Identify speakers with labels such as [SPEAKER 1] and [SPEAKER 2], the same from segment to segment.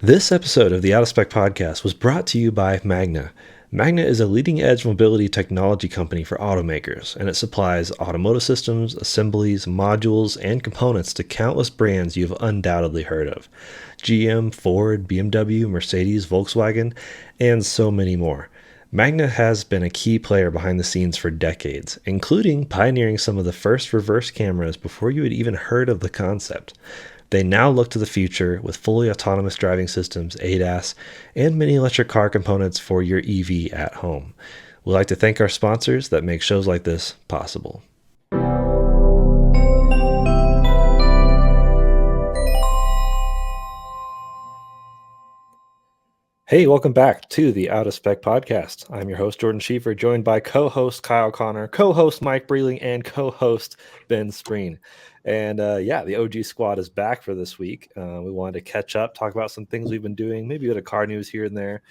[SPEAKER 1] This episode of the Out of Spec podcast was brought to you by Magna. Magna is a leading edge mobility technology company for automakers, and it supplies automotive systems, assemblies, modules, and components to countless brands you've undoubtedly heard of: GM, Ford, BMW, Mercedes, Volkswagen, and so many more. Magna has been a key player behind the scenes for decades, including pioneering some of the first reverse cameras before you had even heard of the concept. They now look to the future with fully autonomous driving systems, ADAS, and mini electric car components for your EV at home. We'd like to thank our sponsors that make shows like this possible. Hey, welcome back to the Out of Spec podcast. I'm your host, Jordan Schiefer, joined by co-host Kyle Connor, co-host Mike Breeling, and co-host Ben Spreen. And the OG squad is back for this week. We wanted to catch up, talk about some things we've been doing, maybe a bit of car news here and there.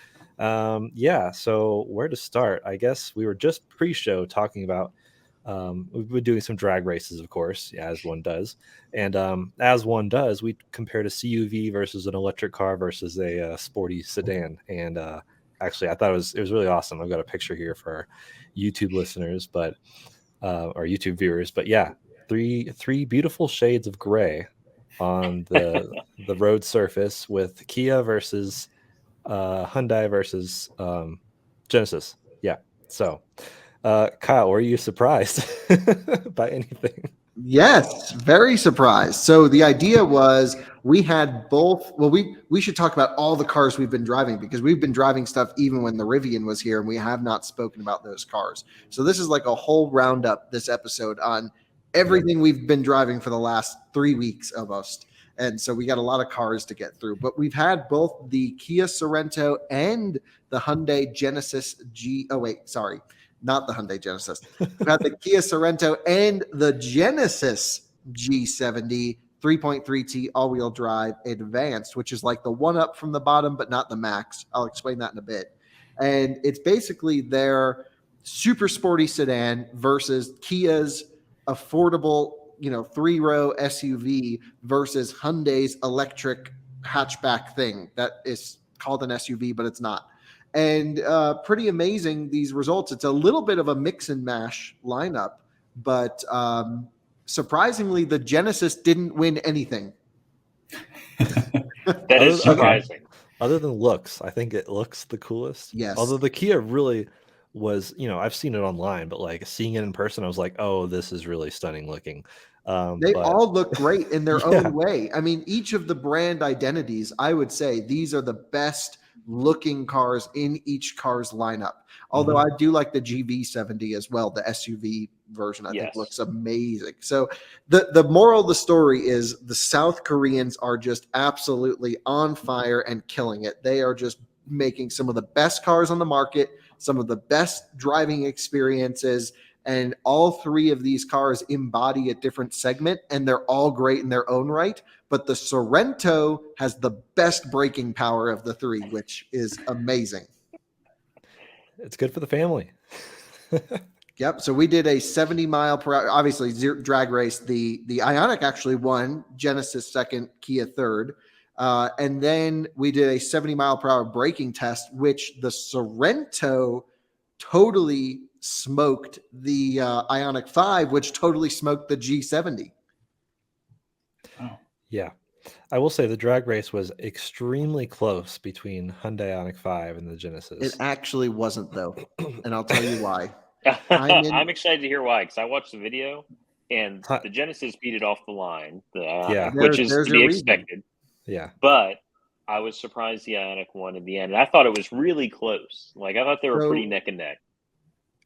[SPEAKER 1] So where to start? I guess we were just pre-show talking about we've been doing some drag races, of course, as one does. And as one does, we compared a CUV versus an electric car versus a sporty sedan. And actually, I thought it was really awesome. I've got a picture here for our YouTube listeners, but our YouTube viewers. But yeah, three beautiful shades of gray on the road surface with Kia versus Hyundai versus Genesis. Yeah, so. Kyle, were you surprised by anything?
[SPEAKER 2] Yes, very surprised. So the idea was we had both. Well, we should talk about all the cars we've been driving, because we've been driving stuff even when the Rivian was here, and we have not spoken about those cars. So this is like a whole roundup, this episode, on everything we've been driving for the last 3 weeks almost. And so we got a lot of cars to get through. But we've had both the Kia Sorrento and the Hyundai Genesis G. Oh, wait, sorry. Not the Hyundai Genesis. We've had the Kia Sorrento and the Genesis G70 3.3T all-wheel drive advanced, which is like the one up from the bottom, but not the max. I'll explain that in a bit. And it's basically their super sporty sedan versus Kia's affordable, three-row SUV versus Hyundai's electric hatchback thing that is called an SUV, but it's not. And pretty amazing, these results. It's a little bit of a mix and mash lineup, but surprisingly, the Genesis didn't win anything.
[SPEAKER 3] That is surprising.
[SPEAKER 1] Other than looks, I think it looks the coolest.
[SPEAKER 2] Yes.
[SPEAKER 1] Although the Kia really was, I've seen it online, but like seeing it in person, I was like, oh, this is really stunning looking.
[SPEAKER 2] They all look great in their own way. I mean, each of the brand identities, I would say these are the best looking cars in each car's lineup. Although I do like the GV70 as well, the SUV version. I think looks amazing. So the moral of the story is the South Koreans are just absolutely on fire and killing it. They are just making some of the best cars on the market, some of the best driving experiences, and all three of these cars embody a different segment, and they're all great in their own right. But the Sorrento has the best braking power of the three, which is amazing.
[SPEAKER 1] It's good for the family.
[SPEAKER 2] Yep. So we did a 70 mile per hour, obviously drag race. The Ionic actually won, Genesis second, Kia third. And then we did a 70 mile per hour braking test, which the Sorrento totally smoked the Ionic 5, which totally smoked the G70.
[SPEAKER 1] Oh. Yeah. I will say the drag race was extremely close between Hyundai Ioniq 5 and the Genesis.
[SPEAKER 2] It actually wasn't, though, and I'll tell you why.
[SPEAKER 3] I'm excited to hear why, because I watched the video, and the Genesis beat it off the line, which is to be expected.
[SPEAKER 1] Yeah.
[SPEAKER 3] But I was surprised the Ioniq won in the end, and I thought it was really close. Like, I thought they were pretty neck and neck.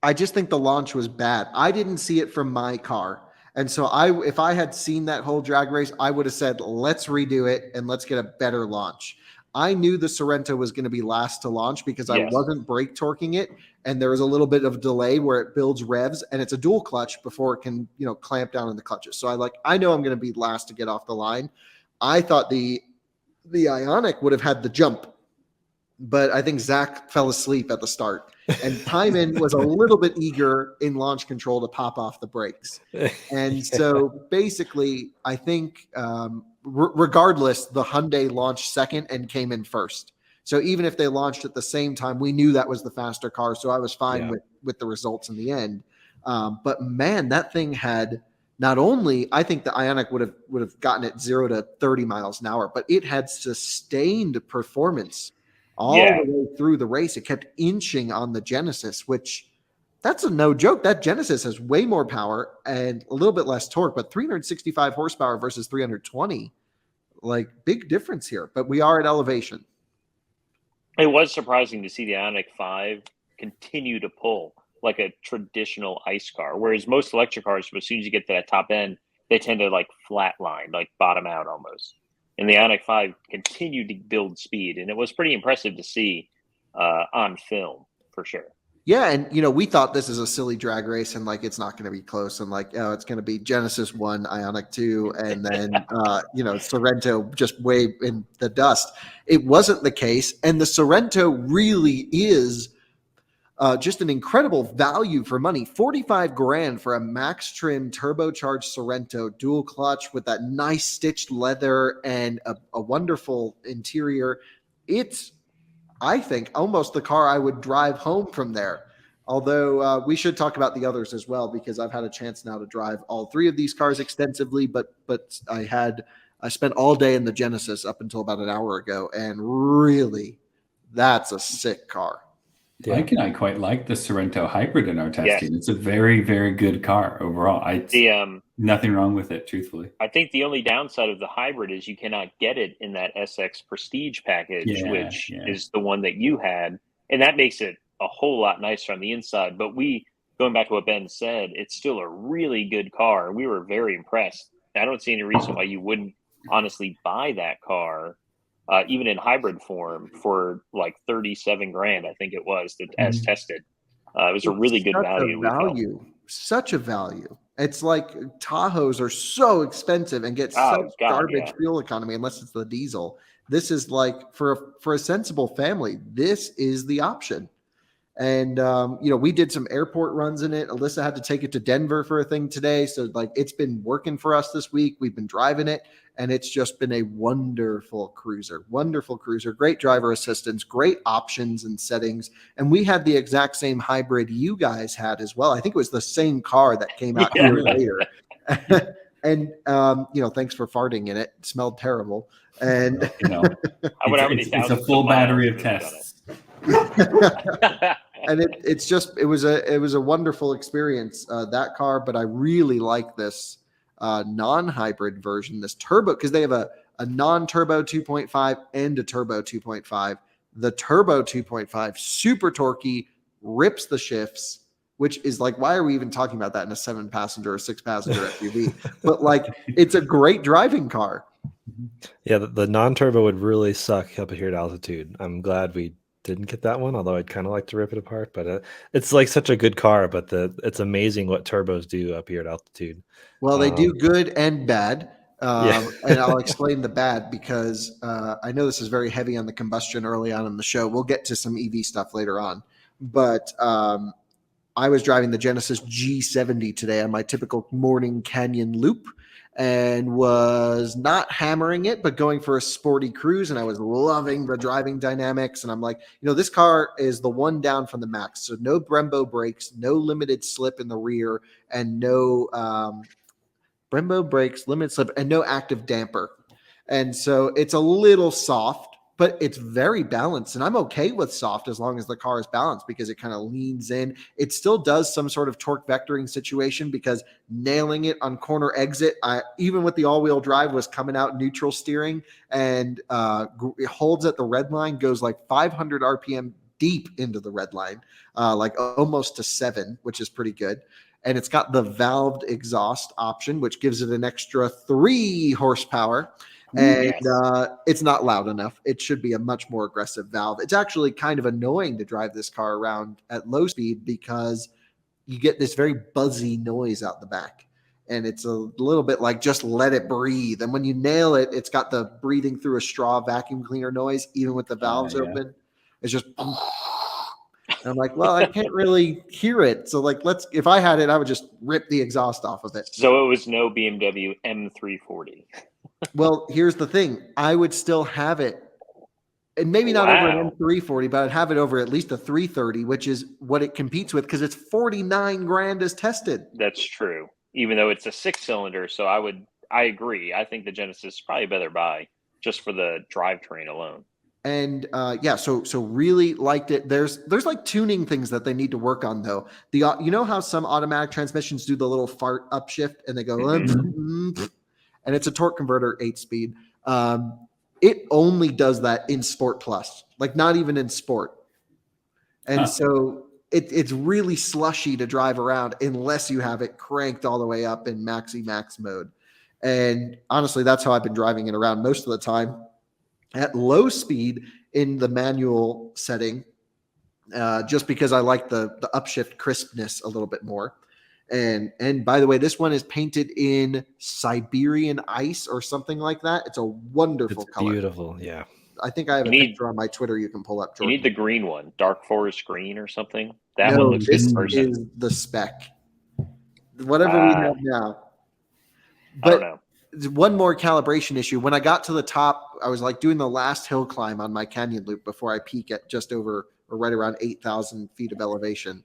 [SPEAKER 2] I just think the launch was bad. I didn't see it from my car. And so if I had seen that whole drag race, I would have said, let's redo it and let's get a better launch. I knew the Sorrento was going to be last to launch because I wasn't brake torquing it. And there was a little bit of delay where it builds revs, and it's a dual clutch before it can, clamp down in the clutches. So I know I'm going to be last to get off the line. I thought the Ioniq would have had the jump, but I think Zach fell asleep at the start. And Timon was a little bit eager in launch control to pop off the brakes. And so basically, I think regardless, the Hyundai launched second and came in first. So even if they launched at the same time, we knew that was the faster car. So I was fine with the results in the end. But man, that thing had not only, I think the Ionic would have gotten it 0 to 30 miles an hour, but it had sustained performance all the way through the race. It kept inching on the Genesis, which that's a no joke. That Genesis has way more power and a little bit less torque, but 365 horsepower versus 320, like big difference here. But we are at elevation.
[SPEAKER 3] It was surprising to see the Ionic 5 continue to pull like a traditional ICE car, whereas most electric cars, as soon as you get to that top end, they tend to like flatline, like bottom out almost. And the Ionic 5 continued to build speed, and it was pretty impressive to see on film for sure.
[SPEAKER 2] Yeah, and we thought this is a silly drag race, and like it's not going to be close, and like it's going to be Genesis 1, Ionic 2, and then Sorrento just way in the dust. It wasn't the case, and the Sorrento really is just an incredible value for money. $45,000 for a max trim turbocharged Sorrento dual clutch with that nice stitched leather and a wonderful interior. It's, I think, almost the car I would drive home from there. Although we should talk about the others as well, because I've had a chance now to drive all three of these cars extensively, but I spent all day in the Genesis up until about an hour ago, and really, that's a sick car.
[SPEAKER 4] Yeah. Mike and I quite like the Sorrento Hybrid in our testing. Yes. It's a very, very good car overall. Nothing wrong with it, truthfully.
[SPEAKER 3] I think the only downside of the Hybrid is you cannot get it in that SX Prestige package, which is the one that you had. And that makes it a whole lot nicer on the inside. But going back to what Ben said, it's still a really good car. We were very impressed. I don't see any reason why you wouldn't honestly buy that car. Even in hybrid form for like $37,000, I think it was as tested. It was a really good value.
[SPEAKER 2] Such a value. It's like Tahoes are so expensive and get such garbage fuel economy unless it's the diesel. This is like for a sensible family, this is the option. And we did some airport runs in it. Alyssa had to take it to Denver for a thing today. So like it's been working for us this week. We've been driving it. And it's just been a wonderful cruiser, great driver assistance, great options and settings. And we had the exact same hybrid you guys had as well. I think it was the same car that came out here later. And, thanks for farting in it. It smelled terrible. And
[SPEAKER 4] it's a full battery of tests.
[SPEAKER 2] And it was a wonderful experience, that car. But I really like this non-hybrid version, this turbo, because they have a non-turbo 2.5 and a turbo 2.5. The turbo 2.5, super torquey, rips the shifts, which is like, why are we even talking about that in a 7-passenger or 6-passenger SUV? But like, it's a great driving car.
[SPEAKER 1] Yeah, the non-turbo would really suck up here at altitude. I'm glad we didn't get that one, although I'd kind of like to rip it apart. But it's like such a good car, but it's amazing what turbos do up here at altitude.
[SPEAKER 2] Well, they do good and bad. And I'll explain the bad because I know this is very heavy on the combustion early on in the show. We'll get to some EV stuff later on. But I was driving the Genesis G70 today on my typical morning canyon loop and was not hammering it, but going for a sporty cruise. And I was loving the driving dynamics. And I'm like, this car is the one down from the max. So no Brembo brakes, no limited slip in the rear, and no Brembo brakes, limited slip, and no active damper. And so it's a little soft, but it's very balanced. And I'm okay with soft as long as the car is balanced because it kind of leans in. It still does some sort of torque vectoring situation because nailing it on corner exit, even with the all-wheel drive, was coming out neutral steering, and it holds at the red line, goes like 500 RPM deep into the red line, like almost to 7, which is pretty good. And it's got the valved exhaust option, which gives it an extra 3 horsepower. And it's not loud enough. It should be a much more aggressive valve. It's actually kind of annoying to drive this car around at low speed because you get this very buzzy noise out the back. And it's a little bit like just let it breathe. And when you nail it, it's got the breathing through a straw vacuum cleaner noise, even with the valves open. It's just... And I'm like, well, I can't really hear it. So like, if I had it, I would just rip the exhaust off of it.
[SPEAKER 3] So it was no BMW M340.
[SPEAKER 2] Well, here's the thing. I would still have it, and maybe not over an M340, but I'd have it over at least a 330, which is what it competes with because it's 49 grand as tested.
[SPEAKER 3] That's true. Even though it's a 6-cylinder, so I agree. I think the Genesis is probably a better buy just for the drivetrain alone.
[SPEAKER 2] And so really liked it. There's like tuning things that they need to work on though. You know how some automatic transmissions do the little fart upshift and they go, and it's a torque converter 8-speed. It only does that in Sport Plus, like not even in Sport. And so it's really slushy to drive around unless you have it cranked all the way up in maxi max mode. And honestly, that's how I've been driving it around most of the time. At low speed in the manual setting, just because I like the upshift crispness a little bit more. And by the way, this one is painted in Siberian ice or something like that. It's a wonderful color.
[SPEAKER 1] Beautiful, yeah.
[SPEAKER 2] I think I have a picture on my Twitter you can pull up, Jordan.
[SPEAKER 3] You need the green one, dark forest green or something. That one looks
[SPEAKER 2] this
[SPEAKER 3] good.
[SPEAKER 2] Is the Spec. Whatever we have now. But
[SPEAKER 3] I don't know.
[SPEAKER 2] One more calibration issue. When I got to the top, I was like doing the last hill climb on my canyon loop before I peak at just over or right around 8,000 feet of elevation.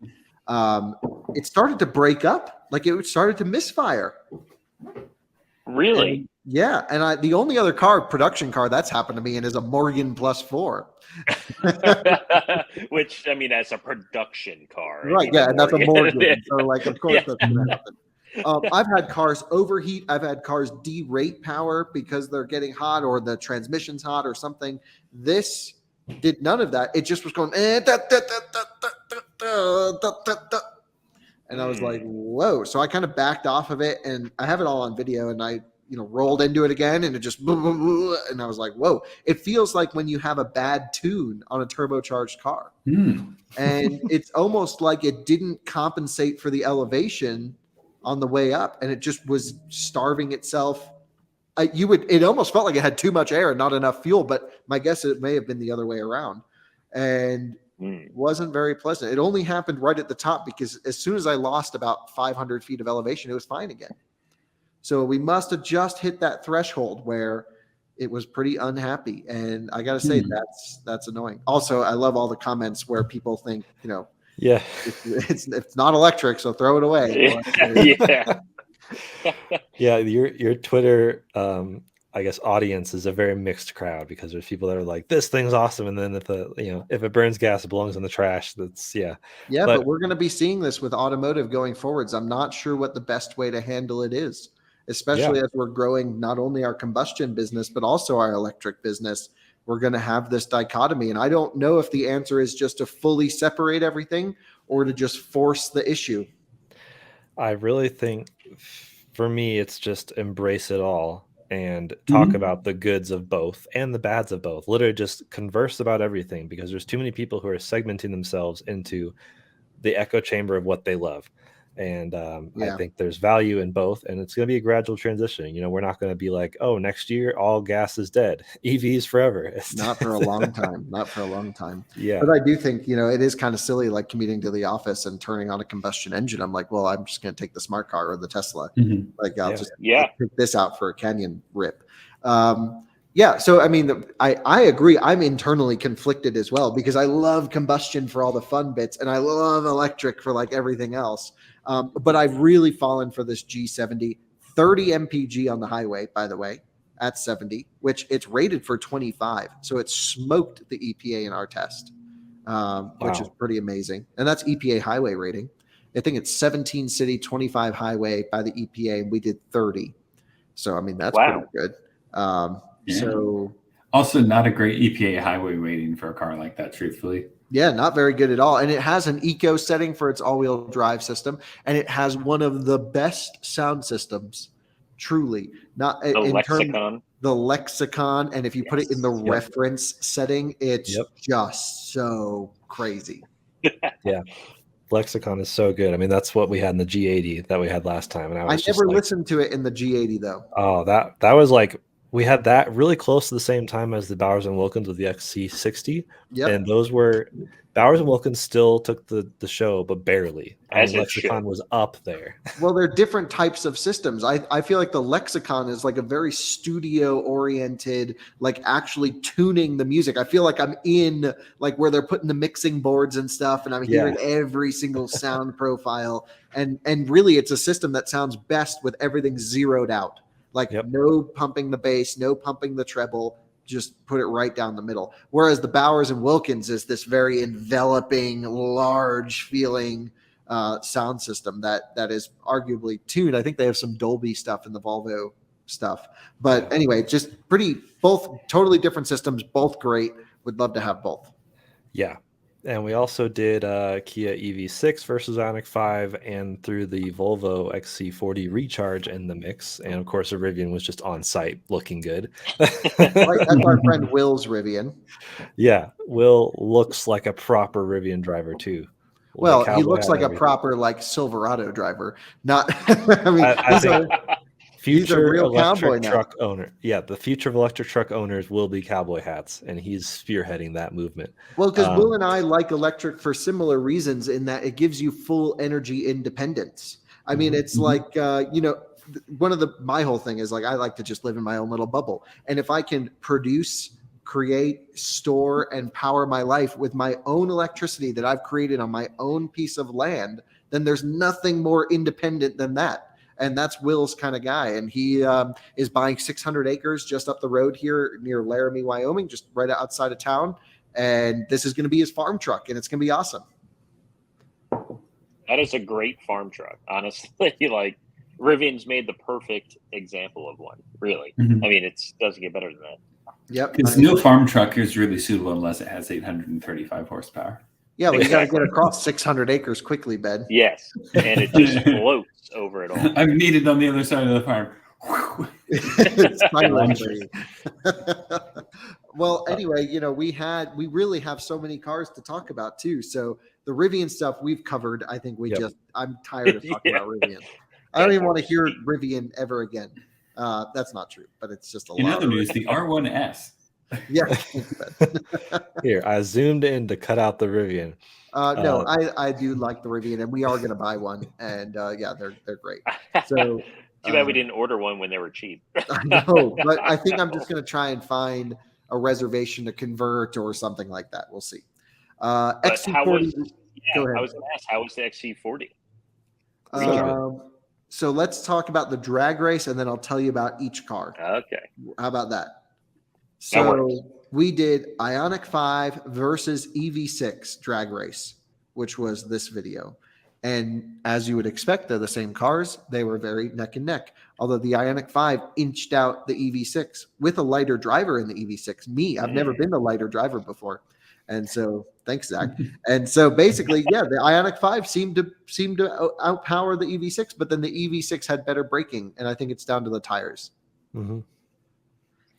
[SPEAKER 2] It started to break up, like it started to misfire.
[SPEAKER 3] Really?
[SPEAKER 2] And the only other production car that's happened to me in is a Morgan Plus 4.
[SPEAKER 3] Which, I mean, that's a production car.
[SPEAKER 2] Right, and that's a Morgan. So, like, of course that's going to happen. I've had cars overheat. I've had cars derate power because they're getting hot or the transmission's hot or something. This did none of that. It just was going, and I was like, whoa. So I kind of backed off of it, and I have it all on video, and I rolled into it again, and it just, and I was like, whoa. It feels like when you have a bad tune on a turbocharged car. And it's almost like it didn't compensate for the elevation on the way up, and it just was starving itself. It almost felt like it had too much air and not enough fuel, but my guess it may have been the other way around, and wasn't very pleasant. It only happened right at the top because as soon as I lost about 500 feet of elevation, it was fine again. So we must have just hit that threshold where it was pretty unhappy, and I got to say that's annoying. Also, I love all the comments where people think, it's not electric, so throw it away.
[SPEAKER 1] Your Twitter I guess audience is a very mixed crowd because there's people that are like, this thing's awesome, and then if it burns gas, it belongs in the trash. But
[SPEAKER 2] we're going to be seeing this with automotive going forwards. I'm not sure what the best way to handle it is, especially as we're growing not only our combustion business but also our electric business. We're going to have this dichotomy. And I don't know if the answer is just to fully separate everything or to just force the issue.
[SPEAKER 1] I really think for me, it's just embrace it all and talk about the goods of both and the bads of both. Literally just converse about everything, because there's too many people who are segmenting themselves into the echo chamber of what they love. And I think there's value in both, and it's going to be a gradual transition. We're not going to be like, oh, next year all gas is dead, EVs forever.
[SPEAKER 2] Not for a long time. Not for a long time.
[SPEAKER 1] Yeah.
[SPEAKER 2] But I do think it is kind of silly, like commuting to the office and turning on a combustion engine. I'm like, well, I'm just going to take the smart car or the Tesla. Like I'll just take this out for a canyon rip. So I mean, I agree. I'm internally conflicted as well because I love combustion for all the fun bits, and I love electric for like everything else. But I've really fallen for this G70, 30 mpg on the highway, by the way, at 70, which it's rated for 25. So it smoked the EPA in our test, which is pretty amazing. And that's EPA highway rating. I think it's 17 city, 25 highway by the EPA, and we did 30. So, I mean, that's pretty good. So
[SPEAKER 4] also not a great EPA highway rating for a car like that, truthfully.
[SPEAKER 2] Yeah, not very good at all. And it has an eco setting for its all-wheel drive system, and it has one of the best sound systems, truly. Not
[SPEAKER 3] the
[SPEAKER 2] in
[SPEAKER 3] Lexicon.
[SPEAKER 2] The Lexicon, and if you put it in the reference setting, it's just so crazy.
[SPEAKER 1] Lexicon is so good. I mean, that's what we had in the G80 that we had last time, and I
[SPEAKER 2] never listened to it in the G80 though.
[SPEAKER 1] Oh, that was like We had that really close to the same time as the Bowers and Wilkins with the XC60.
[SPEAKER 2] Yep.
[SPEAKER 1] And those were Bowers and Wilkins still took the show, but barely.
[SPEAKER 3] As it
[SPEAKER 1] Lexicon
[SPEAKER 3] should.
[SPEAKER 1] was up there.
[SPEAKER 2] Well, they're different types of systems. I feel like the Lexicon is like a very studio oriented, like actually tuning the music. I feel like I'm in like where they're putting the mixing boards and stuff, and I'm hearing every single sound profile. And really, it's a system that sounds best with everything zeroed out. Like no pumping the bass, no pumping the treble, just put it right down the middle. Whereas the Bowers and Wilkins is this very enveloping, large feeling sound system that is arguably tuned. I think they have some Dolby stuff in the Volvo stuff. But anyway, just both totally different systems, both great. Would love to have both.
[SPEAKER 1] Yeah. And we also did Kia Ev6 versus Ioniq 5 and threw the Volvo XC40 Recharge in the mix. And of course, a Rivian was just on site looking good.
[SPEAKER 2] That's our friend Will's Rivian.
[SPEAKER 1] Yeah. Will looks like a proper Rivian driver too.
[SPEAKER 2] Well, he looks like a proper like Silverado driver. Not, I mean,
[SPEAKER 1] I think
[SPEAKER 2] he's a real cowboy
[SPEAKER 1] truck owner. Yeah, the future of electric truck owners will be cowboy hats, and he's spearheading that movement.
[SPEAKER 2] Well, because Will and I like electric for similar reasons in that it gives you full energy independence. I mean, it's like, one of my whole thing is like, I like to just live in my own little bubble. And if I can produce, create, store, and power my life with my own electricity that I've created on my own piece of land, then there's nothing more independent than that. And that's Will's kind of guy. And he is buying 600 acres just up the road here near Laramie, Wyoming, just right outside of town. And this is going to be his farm truck, and it's going to be awesome.
[SPEAKER 3] That is a great farm truck, honestly. Like, Rivian's made the perfect example of one, really. I mean, it doesn't get better than that.
[SPEAKER 2] Yep.
[SPEAKER 4] Because no farm truck is really suitable unless it has 835 horsepower.
[SPEAKER 2] Yeah, well, you got to get across 600 acres quickly, Ben.
[SPEAKER 3] Yes, and it just floats over it all.
[SPEAKER 4] I'm needed on the other side of the farm.
[SPEAKER 2] Well, anyway, we really have so many cars to talk about too. So the Rivian stuff we've covered. I think I'm tired of talking about Rivian. I don't even want to hear Rivian ever again. That's not true, but it's just a lot.
[SPEAKER 4] In other news, the R1S.
[SPEAKER 2] Yeah.
[SPEAKER 1] Here, I zoomed in to cut out the Rivian.
[SPEAKER 2] No, I do like the Rivian, and we are going to buy one. And they're great. So
[SPEAKER 3] too bad we didn't order one when they were cheap.
[SPEAKER 2] I know, but I think I'm just going to try and find a reservation to convert or something like that. We'll see. XC40. Go ahead.
[SPEAKER 3] I was going to ask, how was the XC40?
[SPEAKER 2] So let's talk about the drag race, and then I'll tell you about each car.
[SPEAKER 3] Okay.
[SPEAKER 2] How about that? So we did Ioniq 5 versus Ev6 drag race, which was this video. And as you would expect, they're the same cars. They were very neck and neck. Although the Ioniq 5 inched out the Ev6 with a lighter driver in the Ev6. I've never been a lighter driver before. And so thanks, Zach. And so basically, the Ioniq 5 seemed to outpower the Ev6, but then the Ev6 had better braking. And I think it's down to the tires.
[SPEAKER 1] Mm-hmm.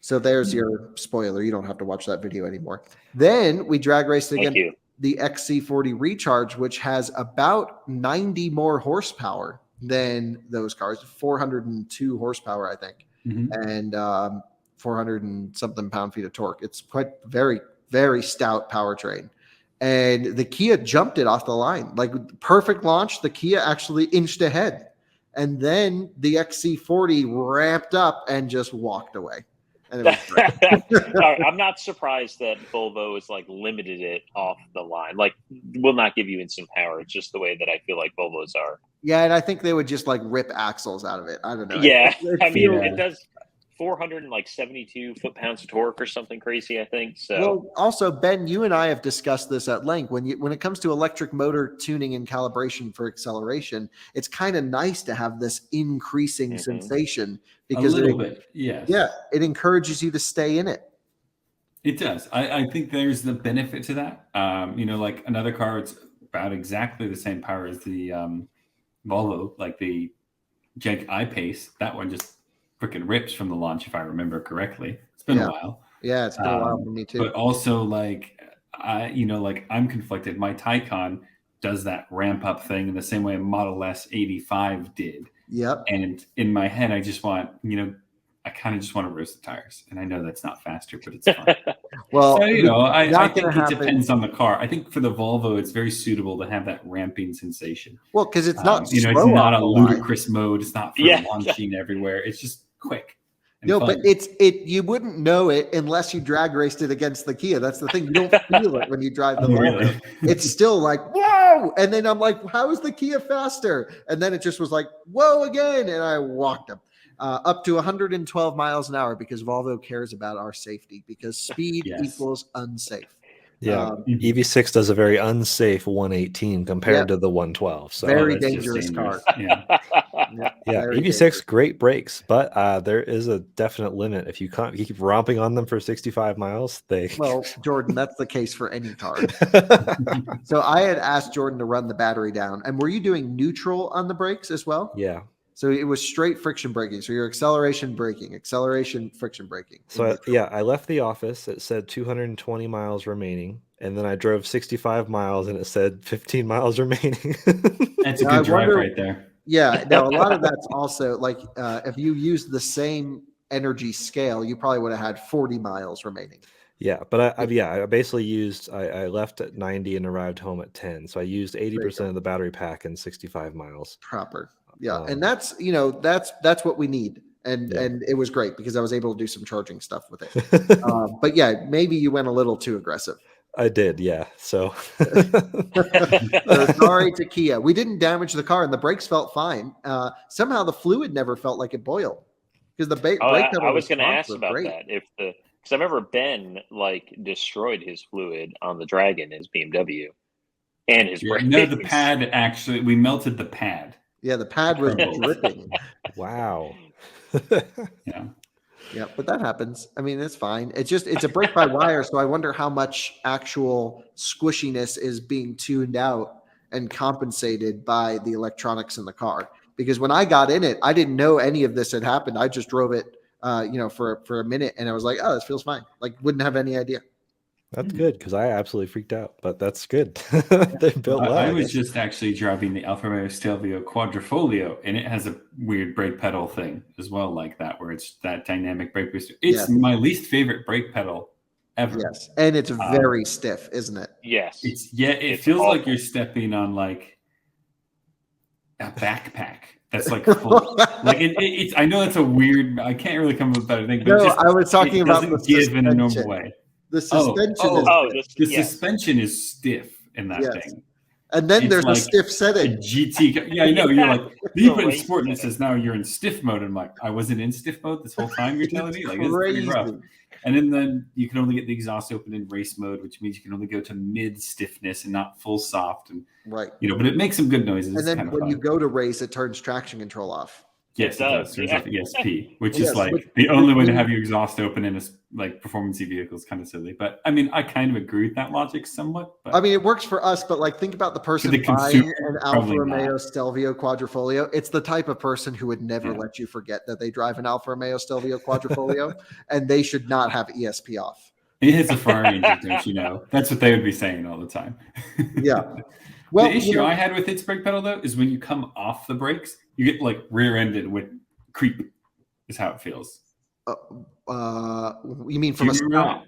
[SPEAKER 2] So there's your spoiler. You don't have to watch that video anymore. Then we drag raced again the XC40 Recharge, which has about 90 more horsepower than those cars, 402 horsepower, I think, and 400 and something pound-feet of torque. It's quite very, very stout powertrain. And the Kia jumped it off the line. Like perfect launch, the Kia actually inched ahead. And then the XC40 ramped up and just walked away. And it was
[SPEAKER 3] I'm not surprised that Volvo has like limited it off the line. Like, will not give you instant power. It's just the way that I feel like Volvos are.
[SPEAKER 2] Yeah, and I think they would just like rip axles out of it. I don't know.
[SPEAKER 3] Yeah, it does 472 foot-pounds of torque or something crazy, I think. So,
[SPEAKER 2] well, also Ben, you and I have discussed this at length. When it comes to electric motor tuning and calibration for acceleration, it's kind of nice to have this increasing sensation because it encourages you to stay in it.
[SPEAKER 4] It does. I think there's the benefit to that. Like another car, it's about exactly the same power as the Volvo, like the Jag I-Pace. That one just freaking rips from the launch, if I remember correctly. It's been a while.
[SPEAKER 2] Yeah, it's been a while for me too.
[SPEAKER 4] But also, I'm conflicted. My Taycan does that ramp up thing in the same way a Model S 85 did.
[SPEAKER 2] Yep.
[SPEAKER 4] And in my head, I just want, I kind of just want to roast the tires. And I know that's not faster, but it's fun.
[SPEAKER 2] Well,
[SPEAKER 4] so, I think it
[SPEAKER 2] happen.
[SPEAKER 4] depends on the car. I think for the Volvo, it's very suitable to have that ramping sensation.
[SPEAKER 2] Well, because it's not
[SPEAKER 4] it's not a ludicrous mode. It's not for launching everywhere. It's just quick.
[SPEAKER 2] No, fun. But you wouldn't know it unless you drag raced it against the Kia. That's the thing. You don't feel it when you drive the Volvo. Really? It's still like, whoa! And then I'm like, how is the Kia faster? And then it just was like, whoa again. And I walked them up to 112 miles an hour because Volvo cares about our safety because speed equals unsafe.
[SPEAKER 1] Yeah, EV6 does a very unsafe 118 compared to the 112. So
[SPEAKER 2] very dangerous car.
[SPEAKER 1] Yeah, EV6 great brakes, but there is a definite limit. If you keep romping on them for 65 miles,
[SPEAKER 2] Well, Jordan, that's the case for any car. So I had asked Jordan to run the battery down, and were you doing neutral on the brakes as well?
[SPEAKER 1] Yeah.
[SPEAKER 2] So it was straight friction braking. So your acceleration, friction braking.
[SPEAKER 1] So I left the office. It said 220 miles remaining. And then I drove 65 miles and it said 15 miles remaining.
[SPEAKER 4] That's a good drive right there.
[SPEAKER 2] Yeah. Now, a lot of that's also like if you used the same energy scale, you probably would have had 40 miles remaining.
[SPEAKER 1] Yeah. But I basically used, I left at 90 and arrived home at 10. So I used 80% of the battery pack in 65 miles.
[SPEAKER 2] Proper. Yeah, and that's what we need, and it was great because I was able to do some charging stuff with it. But yeah, maybe you went a little too aggressive.
[SPEAKER 1] I did, yeah. So,
[SPEAKER 2] sorry to Kia. We didn't damage the car, and the brakes felt fine. Somehow the fluid never felt like it boiled because the brake pedal.
[SPEAKER 3] I was going to ask about that because I remember Ben destroyed his fluid on the Dragon, his BMW, and his brakes.
[SPEAKER 4] No, the pad actually. We melted the pad.
[SPEAKER 2] Yeah, the pad was dripping.
[SPEAKER 1] Wow.
[SPEAKER 2] Yeah, but that happens. I mean, it's fine. It's a brake by wire, so I wonder how much actual squishiness is being tuned out and compensated by the electronics in the car. Because when I got in it, I didn't know any of this had happened. I just drove it, for a minute, and I was like, "Oh, this feels fine." Like, wouldn't have any idea.
[SPEAKER 1] That's good because I absolutely freaked out, but that's good. They built
[SPEAKER 4] I was just actually driving the Alfa Romeo Stelvio Quadrifoglio, and it has a weird brake pedal thing as well, like that, where it's that dynamic brake booster. It's my least favorite brake pedal ever.
[SPEAKER 2] Yes, and it's very stiff, isn't it?
[SPEAKER 3] Yes.
[SPEAKER 4] It feels awful. Like you're stepping on like a backpack. That's like full. Like it's. I know that's a weird. I can't really come up with a better thing. But
[SPEAKER 2] I was talking about the
[SPEAKER 4] give in a normal way.
[SPEAKER 2] The suspension
[SPEAKER 4] suspension is stiff in that thing.
[SPEAKER 2] And then there's a stiff setting.
[SPEAKER 4] A GT. Yeah, I know. You're like, you put in sport and it says now you're in stiff mode. And I'm like, I wasn't in stiff mode this whole time you're telling me? Like, it's pretty rough. And then you can only get the exhaust open in race mode, which means you can only go to mid stiffness and not full soft. And but it makes some good noises.
[SPEAKER 2] And then when you go to race, it turns traction control off.
[SPEAKER 4] Yes, it does. There's like ESP, which is like the only way to have your exhaust open in a performance vehicle is kind of silly. But I mean, I kind of agree with that logic somewhat. But
[SPEAKER 2] I mean, it works for us, but like think about the person buying an Alfa Romeo Stelvio Quadrifoglio. It's the type of person who would never let you forget that they drive an Alfa Romeo Stelvio Quadrifoglio, and they should not have ESP off.
[SPEAKER 4] It hits a fire engine, don't you know? That's what they would be saying all the time.
[SPEAKER 2] Yeah.
[SPEAKER 4] Well, the issue I had with its brake pedal though is when you come off the brakes, you get like rear-ended with creep. Is how it feels.
[SPEAKER 2] You mean from a stop?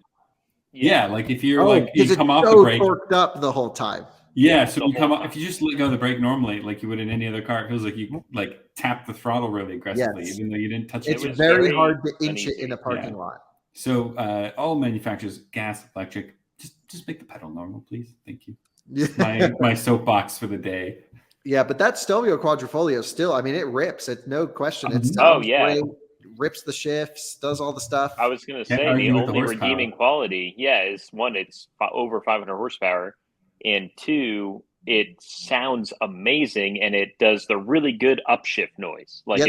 [SPEAKER 4] Yeah, like if you're you come off the brake,
[SPEAKER 2] torqued up the whole time.
[SPEAKER 4] Yeah, so you come off, if you just let go of the brake normally, like you would in any other car, it feels like you like tap the throttle really aggressively, even though you didn't touch it.
[SPEAKER 2] It's very hard to inch it in a parking lot.
[SPEAKER 4] So all manufacturers, gas, electric, just make the pedal normal, please. Thank you. my soapbox for the day.
[SPEAKER 2] Yeah, but that Stelvio Quadrifoglio still, I mean, it rips. It's no question. It's great, rips the shifts, does all the stuff.
[SPEAKER 3] I was going to say the only redeeming quality, is one, it's over 500 horsepower, and two, it sounds amazing, and it does the really good upshift noise. Like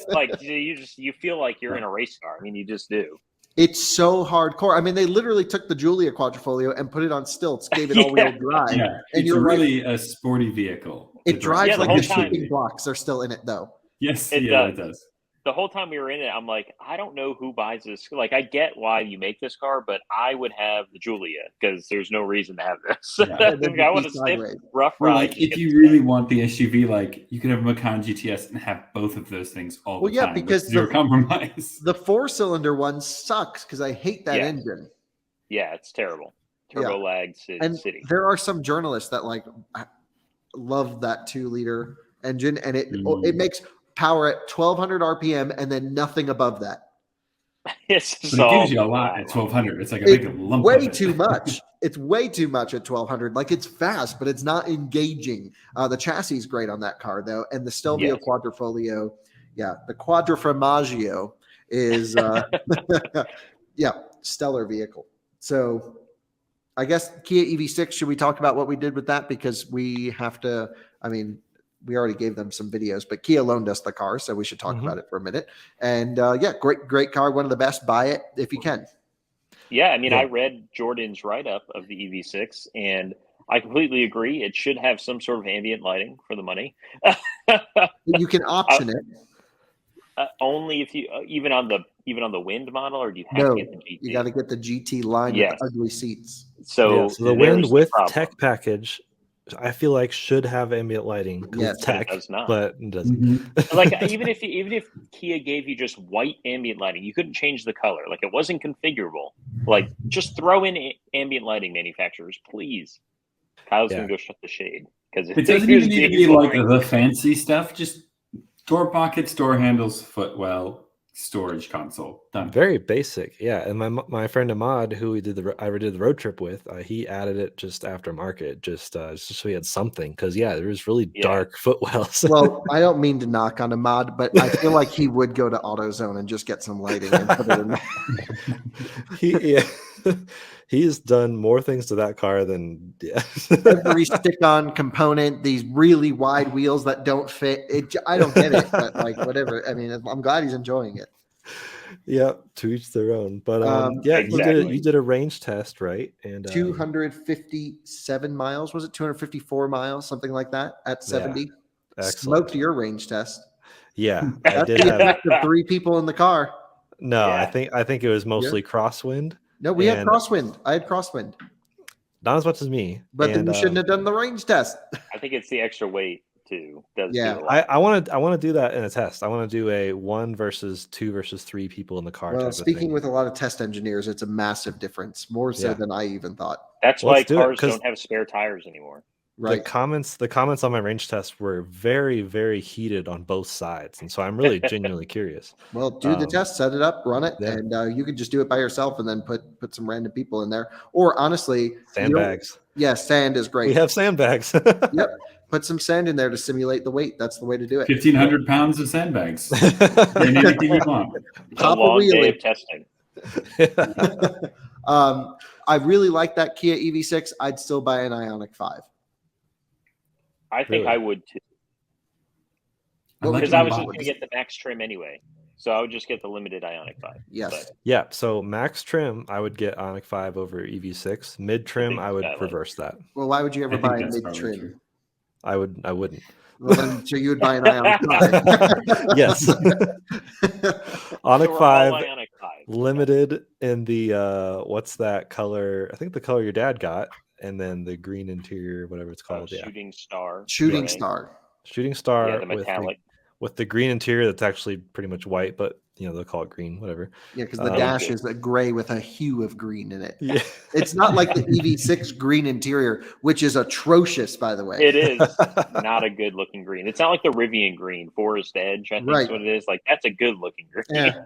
[SPEAKER 3] like you feel like you're in a race car. I mean, you just do.
[SPEAKER 2] It's so hardcore. I mean, they literally took the Giulia Quadrifoglio and put it on stilts, gave it all-wheel drive.
[SPEAKER 4] Yeah. And it's really a sporty vehicle.
[SPEAKER 2] It drives like the shipping blocks are still in it, though.
[SPEAKER 4] Yes, it does.
[SPEAKER 3] the whole time we were in it, I'm like, I don't know who buys this. Like, I get why you make this car, but I would have the Giulia because there's no reason to have this.
[SPEAKER 4] Yeah.
[SPEAKER 3] I want to stiff rough
[SPEAKER 4] Or
[SPEAKER 3] ride.
[SPEAKER 4] like if you really want the SUV, like you could have a Macan GTS and have both of those things all the time.
[SPEAKER 2] Because
[SPEAKER 4] zero compromise.
[SPEAKER 2] The 4-cylinder one sucks because I hate that engine.
[SPEAKER 3] Yeah, it's terrible. Turbo lag city.
[SPEAKER 2] There are some journalists that like love that 2-liter engine, and it makes power at 1200 RPM and then nothing above that.
[SPEAKER 4] It gives you a lot at 1200. It's like a big lump.
[SPEAKER 2] Way too much. It's way too much at 1200. Like, it's fast, but it's not engaging. The chassis is great on that car though, and the Stelvio Quadrifoglio, the Quadriformaggio is stellar vehicle. So I guess Kia EV6, should we talk about what we did with that? Because we have to, I mean, we already gave them some videos, but Kia loaned us the car, so we should talk about it for a minute. And great car. One of the best. Buy it if you can.
[SPEAKER 3] Yeah, I mean, I read Jordan's write-up of the EV6, and I completely agree. It should have some sort of ambient lighting for the money.
[SPEAKER 2] You can option it.
[SPEAKER 3] Only if you even on the wind model, or do you have to get the GT?
[SPEAKER 2] You got to get the GT line with the ugly seats.
[SPEAKER 3] So
[SPEAKER 1] the wind with tech package, I feel like should have ambient lighting.
[SPEAKER 2] Yes,
[SPEAKER 1] tech,
[SPEAKER 3] it does not.
[SPEAKER 1] But it doesn't.
[SPEAKER 3] Like even if Kia gave you just white ambient lighting, you couldn't change the color. Like, it wasn't configurable. Like, just throw in ambient lighting, manufacturers, please. Kyle's gonna go shut the shade because
[SPEAKER 4] it doesn't even need to be like the fancy stuff. Just door pockets, door handles, footwell, storage console. Done.
[SPEAKER 1] Very basic, yeah. And my friend Ahmad, who I did the road trip with, he added it just aftermarket, just so he had something. Because there was really dark footwells.
[SPEAKER 2] Well, I don't mean to knock on Ahmad, but I feel like he would go to AutoZone and just get some lighting and put it in.
[SPEAKER 1] He's done more things to that car than
[SPEAKER 2] every stick-on component. These really wide wheels that don't fit. I don't get it, but like whatever. I mean, I'm glad he's enjoying it.
[SPEAKER 1] Yeah, to each their own. But
[SPEAKER 3] exactly.
[SPEAKER 1] you did a range test, right? And
[SPEAKER 2] 257 miles, was it 254 miles, something like that at 70?
[SPEAKER 1] Yeah,
[SPEAKER 2] smoked your range test.
[SPEAKER 1] Yeah,
[SPEAKER 2] that's the effect of 3 people in the car.
[SPEAKER 1] No, I think it was mostly crosswind.
[SPEAKER 2] No, we had crosswind. I had crosswind.
[SPEAKER 1] Not as much as me.
[SPEAKER 2] But then you shouldn't have done the range test.
[SPEAKER 3] I think it's the extra weight too.
[SPEAKER 1] I want to do that in a test. I want to do a 1 versus 2 versus 3 people in the car.
[SPEAKER 2] Well, speaking with a lot of test engineers, it's a massive difference, more so than I even thought.
[SPEAKER 3] That's why cars don't have spare tires anymore.
[SPEAKER 2] Right.
[SPEAKER 1] The comments on my range test were very, very heated on both sides, and so I'm really genuinely curious.
[SPEAKER 2] Well, do the test, set it up, run it, and you can just do it by yourself, and then put some random people in there. Or honestly,
[SPEAKER 1] sandbags.
[SPEAKER 2] Sand is great.
[SPEAKER 1] We have sandbags.
[SPEAKER 2] Yep, put some sand in there to simulate the weight. That's the way to do it.
[SPEAKER 4] 1,500 pounds of sandbags. Anything you want.
[SPEAKER 2] Pop a
[SPEAKER 3] long day
[SPEAKER 2] wheelie.
[SPEAKER 3] of testing.
[SPEAKER 2] I really like that Kia EV6. I'd still buy an Ionic 5.
[SPEAKER 3] I think I would too. Because I was just going to get the max trim anyway. So I would just get the limited Ionic 5.
[SPEAKER 2] Yes.
[SPEAKER 1] Yeah. So max trim, I would get Ionic 5 over EV6. Mid trim, I would reverse that.
[SPEAKER 2] Well, why would you ever buy a mid trim?
[SPEAKER 1] I wouldn't.
[SPEAKER 2] Well, then, so you would buy an Ionic 5.
[SPEAKER 1] Yes. Ionic 5 limited in the what's that color? I think the color your dad got. And then the green interior, whatever it's called.
[SPEAKER 3] Shooting Star.
[SPEAKER 2] Shooting Star.
[SPEAKER 1] Yeah,
[SPEAKER 3] the metallic.
[SPEAKER 1] With the green interior that's actually pretty much white, but they'll call it green, whatever.
[SPEAKER 2] Yeah, because the dash is a gray with a hue of green in it.
[SPEAKER 1] Yeah.
[SPEAKER 2] It's not like the EV6 green interior, which is atrocious, by the way.
[SPEAKER 3] It is not a good looking green. It's not like the Rivian green, Forest Edge, I think is what it is. Like, that's a good looking green.
[SPEAKER 2] Yeah.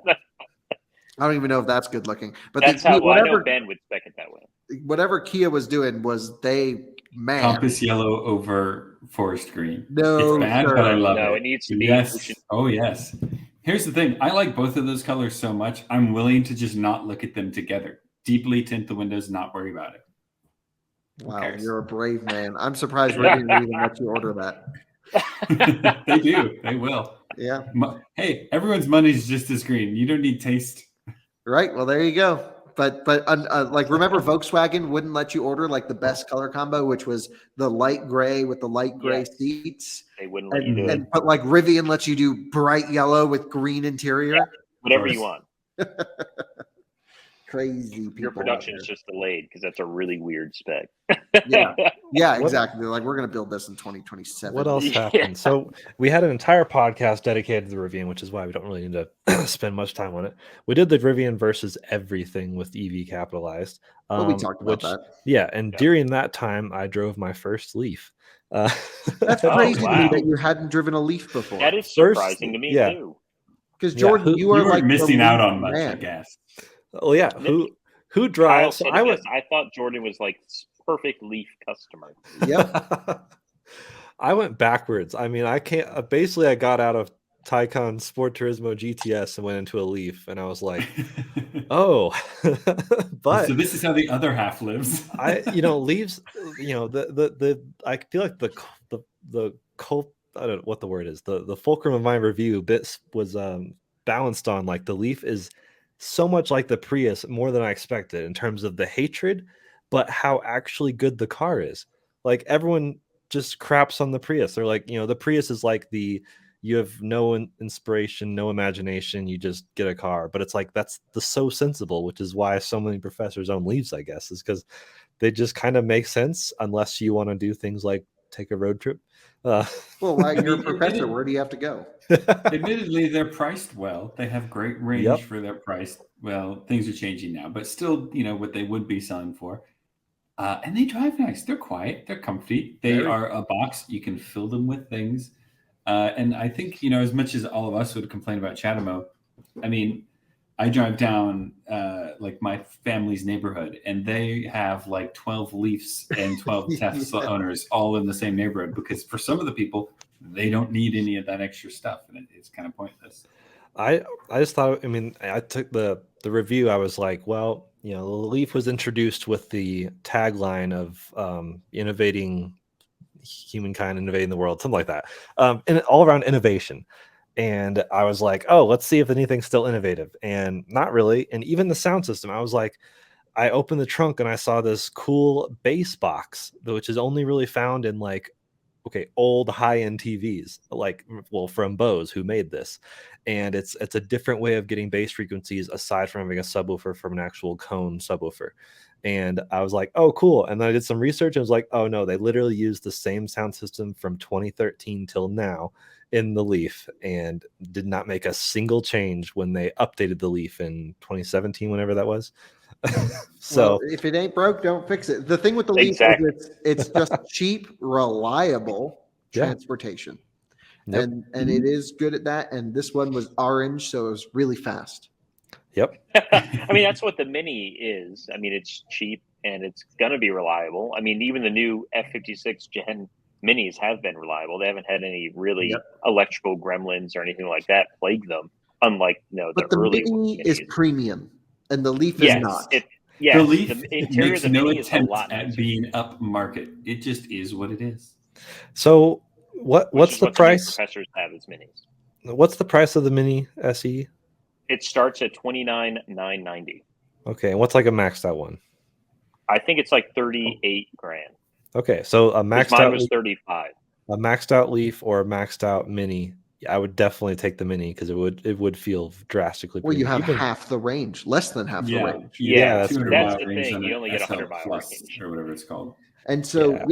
[SPEAKER 2] I don't even know if that's good looking. But
[SPEAKER 3] that's I know Ben would spec it that way.
[SPEAKER 2] Whatever Kia was doing was
[SPEAKER 4] Compass yellow over forest green.
[SPEAKER 2] No,
[SPEAKER 4] it's bad, but I love it.
[SPEAKER 3] No, it needs to be.
[SPEAKER 4] Yes. Oh, yes. Here's the thing. I like both of those colors so much. I'm willing to just not look at them together. Deeply tint the windows, not worry about it.
[SPEAKER 2] Wow, you're a brave man. I'm surprised Rivian didn't even let you order
[SPEAKER 4] that. They do. They will.
[SPEAKER 2] Yeah.
[SPEAKER 4] Hey, everyone's money's just as green. You don't need taste.
[SPEAKER 2] Right. Well, there you go. but like remember Volkswagen wouldn't let you order like the best color combo, which was the light gray with the light gray seats.
[SPEAKER 3] They wouldn't let you do it.
[SPEAKER 2] But like Rivian lets you do bright yellow with green interior.
[SPEAKER 3] Yeah, whatever you want.
[SPEAKER 2] Crazy people.
[SPEAKER 3] Your production is just delayed because that's a really weird spec.
[SPEAKER 2] Yeah, exactly. Like we're gonna build this in 2027.
[SPEAKER 1] What else happened? So we had an entire podcast dedicated to the Rivian, which is why we don't really need to spend much time on it. We did the Rivian versus everything with EV capitalized.
[SPEAKER 2] We talked about that.
[SPEAKER 1] Yeah, and during that time, I drove my first Leaf.
[SPEAKER 2] That's crazy to me that you hadn't driven a Leaf before.
[SPEAKER 3] That is surprising to me too.
[SPEAKER 2] Because Jordan, you are like
[SPEAKER 4] missing out on much, I guess.
[SPEAKER 1] Oh yeah, who drives?
[SPEAKER 3] So I thought Jordan was like perfect Leaf customer.
[SPEAKER 2] Yep.
[SPEAKER 1] I went backwards. I mean, I can't. Basically, I got out of Taycan Sport Turismo GTS and went into a Leaf, and I was like, oh. But
[SPEAKER 4] so this is how the other half lives.
[SPEAKER 1] Leaves. I feel like the I don't know what the word is. The fulcrum of my review bits was balanced on like the Leaf is so much like the Prius, more than I expected in terms of the hatred, but how actually good the car is. Like everyone just craps on the Prius. They're like, the Prius is like you have no inspiration, no imagination, you just get a car. But it's like that's the so sensible, which is why so many professors own Leaves, I guess, is because they just kind of make sense unless you want to do things like take a road trip.
[SPEAKER 2] Well, while you're a professor, where do you have to go?
[SPEAKER 4] Admittedly, they're priced well. They have great range for their price. Well, things are changing now, but still, what they would be selling for. And they drive nice. They're quiet. They're comfy. They are a box. You can fill them with things. And I think, as much as all of us would complain about Chatamo, I mean, I drive down like my family's neighborhood, and they have like 12 Leafs and 12 Tesla owners all in the same neighborhood because for some of the people, they don't need any of that extra stuff, and it's kind of pointless.
[SPEAKER 1] I just thought, I took the review. I was like, well, the Leaf was introduced with the tagline of innovating humankind, innovating the world, something like that, and all around innovation. And I was like, oh, let's see if anything's still innovative. And not really. And even the sound system, I was like, I opened the trunk and I saw this cool bass box, which is only really found in like, old high-end TVs, from Bose, who made this. And it's a different way of getting bass frequencies aside from having a subwoofer from an actual cone subwoofer. And I was like, oh, cool. And then I did some research and I was like, oh no, they literally used the same sound system from 2013 till now in the Leaf and did not make a single change when they updated the Leaf in 2017, whenever that was. So
[SPEAKER 2] if it ain't broke, don't fix it. The thing with the Leaf is it's just cheap, reliable transportation. Yep. And it is good at that. And this one was orange, so it was really fast.
[SPEAKER 1] Yep.
[SPEAKER 3] That's what the Mini is. It's cheap and it's going to be reliable. Even the new F56 Gen Minis have been reliable. They haven't had any really electrical gremlins or anything like that plague them. Unlike
[SPEAKER 2] but the
[SPEAKER 3] early
[SPEAKER 2] Mini
[SPEAKER 3] Minis.
[SPEAKER 2] is premium, and the Leaf is not.
[SPEAKER 4] The Leaf makes no attempt at being up market. It just is what it is.
[SPEAKER 1] So what's the price?
[SPEAKER 3] Professors have as Minis.
[SPEAKER 1] What's the price of the Mini SE?
[SPEAKER 3] It starts at $29,990.
[SPEAKER 1] Okay, and what's like a maxed out one?
[SPEAKER 3] I think it's like $38,000.
[SPEAKER 1] Okay, so a maxed
[SPEAKER 3] mine
[SPEAKER 1] out
[SPEAKER 3] was 35.
[SPEAKER 1] A maxed out Leaf or a maxed out Mini. I would definitely take the Mini because it would feel drastically.
[SPEAKER 2] Well, you have half the range, less than half the range.
[SPEAKER 3] Yeah, that's the thing. You only get 100 mile range
[SPEAKER 4] or whatever it's called.
[SPEAKER 2] And so,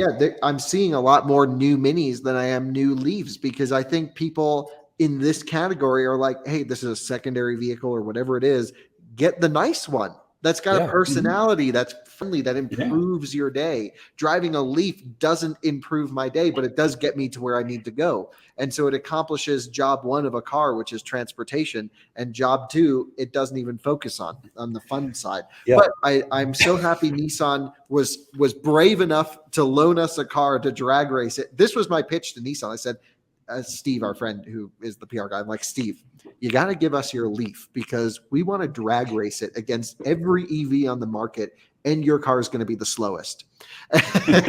[SPEAKER 2] I'm seeing a lot more new Minis than I am new Leafs because I think people in this category are like, hey, this is a secondary vehicle or whatever it is. Get the nice one. That's got a personality, that's friendly, that improves your day. Driving a Leaf doesn't improve my day, but it does get me to where I need to go. And so it accomplishes job one of a car, which is transportation, and job two, it doesn't even focus on the fun side. Yeah. But I'm so happy Nissan was brave enough to loan us a car to drag race it. This was my pitch to Nissan. I said, Steve, our friend who is the PR guy, I'm like, Steve, you got to give us your Leaf because we want to drag race it against every EV on the market, and your car is going to be the slowest. And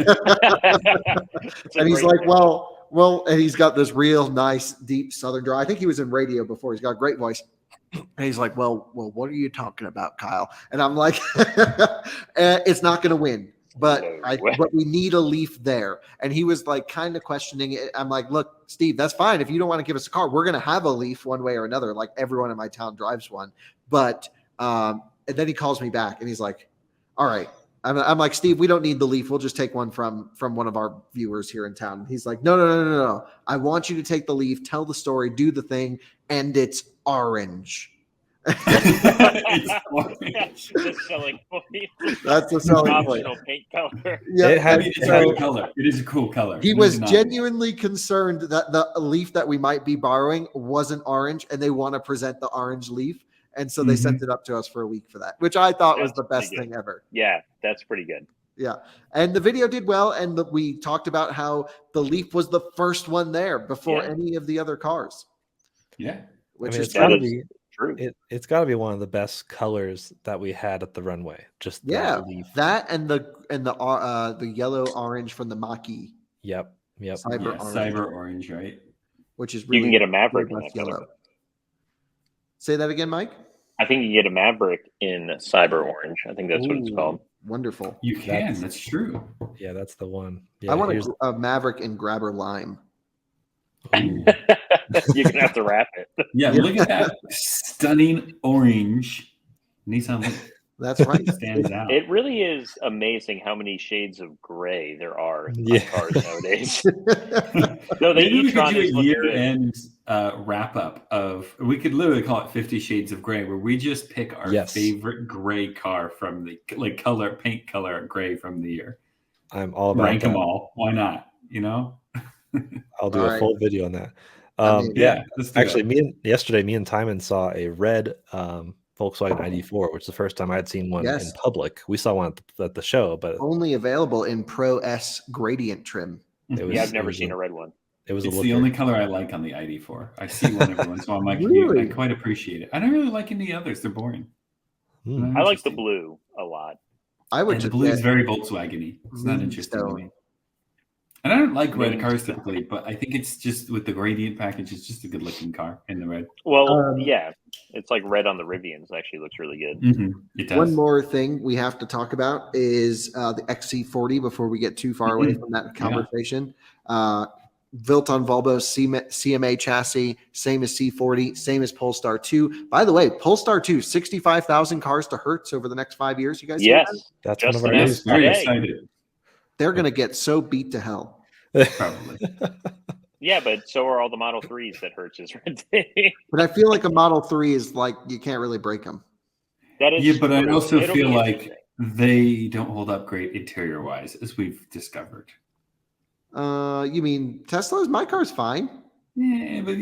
[SPEAKER 2] he's like, well, and he's got this real nice, deep Southern draw. I think he was in radio before. He's got a great voice. And he's like, well, what are you talking about, Kyle? And I'm like, it's not going to win, but we need a Leaf there. And he was like kind of questioning it. I'm like, look, Steve, that's fine. If you don't want to give us a car, we're going to have a Leaf one way or another. Like everyone in my town drives one. But and then he calls me back and he's like, all right. I'm like, Steve, we don't need the Leaf. We'll just take one from one of our viewers here in town. He's like, no. I want you to take the Leaf, tell the story, do the thing, and it's orange.
[SPEAKER 3] It's the selling point.
[SPEAKER 2] That's the selling point.
[SPEAKER 3] Paint color.
[SPEAKER 2] Yeah,
[SPEAKER 4] it's a cool color. It is a cool color.
[SPEAKER 2] He was genuinely concerned that the Leaf that we might be borrowing wasn't orange, and they want to present the orange Leaf. And so they sent it up to us for a week for that, which I thought was the best thing ever.
[SPEAKER 3] Yeah, that's pretty good.
[SPEAKER 2] Yeah. And the video did well. And we talked about how the Leaf was the first one there before any of the other cars.
[SPEAKER 4] Yeah.
[SPEAKER 2] Which
[SPEAKER 1] it's
[SPEAKER 2] true.
[SPEAKER 1] It's got to be one of the best colors that we had at the runway. Just Leaf.
[SPEAKER 2] That and the yellow orange from the Mach-E.
[SPEAKER 1] Yep.
[SPEAKER 4] Cyber orange, right?
[SPEAKER 2] Which is really,
[SPEAKER 3] you can get a Maverick in that
[SPEAKER 2] yellow.
[SPEAKER 3] color.
[SPEAKER 2] Say that again, Mike.
[SPEAKER 3] I think you get a Maverick in cyber orange. I think that's what it's called.
[SPEAKER 2] Wonderful.
[SPEAKER 4] You can. That's true.
[SPEAKER 1] Yeah, that's the one. Yeah,
[SPEAKER 2] I want a Maverick in Grabber Lime.
[SPEAKER 3] You're gonna have to wrap it.
[SPEAKER 4] Yeah, look at that stunning orange Nissan Leaf.
[SPEAKER 2] That's right.
[SPEAKER 4] Stands out.
[SPEAKER 3] It really is amazing how many shades of gray there are on cars nowadays. No,
[SPEAKER 4] Maybe we could do a year-end wrap up of. We could literally call it 50 Shades of Gray, where we just pick our favorite gray car from the paint color gray from the year.
[SPEAKER 1] I'm all about
[SPEAKER 4] rank them all. Why not? You know.
[SPEAKER 1] I'll do a full video on that. Actually, yesterday, me and Timon saw a red Volkswagen Id4, which is the first time I had seen one in public. We saw one at the show, but
[SPEAKER 2] only available in Pro S gradient trim.
[SPEAKER 3] I've never seen a red one.
[SPEAKER 4] It's the only color I like on the Id4. I see one every once in a while. I'm like, really? I quite appreciate it. I don't really like any others. They're boring.
[SPEAKER 3] I like the blue a lot.
[SPEAKER 4] The blue is very Volkswagen-y. It's not interesting to me. And I don't like red cars typically, but I think it's just with the gradient package, it's just a good looking car in the red.
[SPEAKER 3] Well, it's like red on the Rivians. Actually looks really good.
[SPEAKER 4] It does.
[SPEAKER 2] One more thing we have to talk about is the XC40 before we get too far away from that conversation. Built on Volvo's CMA chassis, same as C40, same as Polestar 2. By the way, Polestar 2, 65,000 cars to Hertz over the next 5 years. You guys see that?
[SPEAKER 1] That's
[SPEAKER 3] just
[SPEAKER 1] one of our
[SPEAKER 4] very excited.
[SPEAKER 2] They're going to get so beat to hell.
[SPEAKER 4] Probably.
[SPEAKER 3] Yeah, but so are all the Model 3s that Hertz is renting.
[SPEAKER 2] But I feel like a Model 3 is like you can't really break them.
[SPEAKER 3] That is
[SPEAKER 4] but I also feel like they don't hold up great interior-wise, as we've discovered.
[SPEAKER 2] You mean Tesla's? My car's fine.
[SPEAKER 4] Yeah, but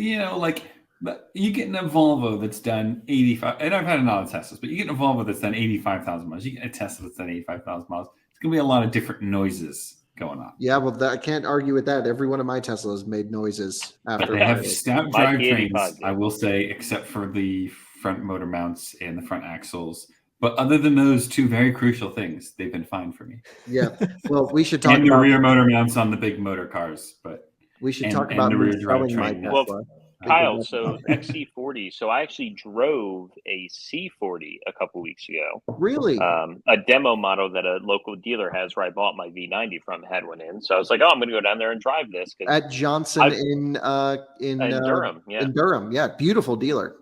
[SPEAKER 4] but you get in a Volvo that's done 85, and I've had a lot of Teslas, but you get in a Volvo that's done 85,000 miles. You get a Tesla that's done 85,000 miles. It's going to be a lot of different noises going on.
[SPEAKER 2] Yeah, well, I can't argue with that. Every one of my Teslas made noises after.
[SPEAKER 4] They have stout drivetrains, I will say, except for the front motor mounts and the front axles. But other than those two very crucial things, they've been fine for me.
[SPEAKER 2] Yeah. Well, we should talk
[SPEAKER 4] about the rear motor mounts on the big motor cars, but
[SPEAKER 2] we should talk about
[SPEAKER 4] the rear drivetrain.
[SPEAKER 3] Well, Kyle, so XC40. So I actually drove a C40 a couple weeks ago.
[SPEAKER 2] Really?
[SPEAKER 3] A demo model that a local dealer has, where I bought my V90 from, had one in. So I was like, I'm going to go down there and drive this.
[SPEAKER 2] At Johnson in
[SPEAKER 3] Durham. Yeah.
[SPEAKER 2] In Durham, yeah, beautiful dealer.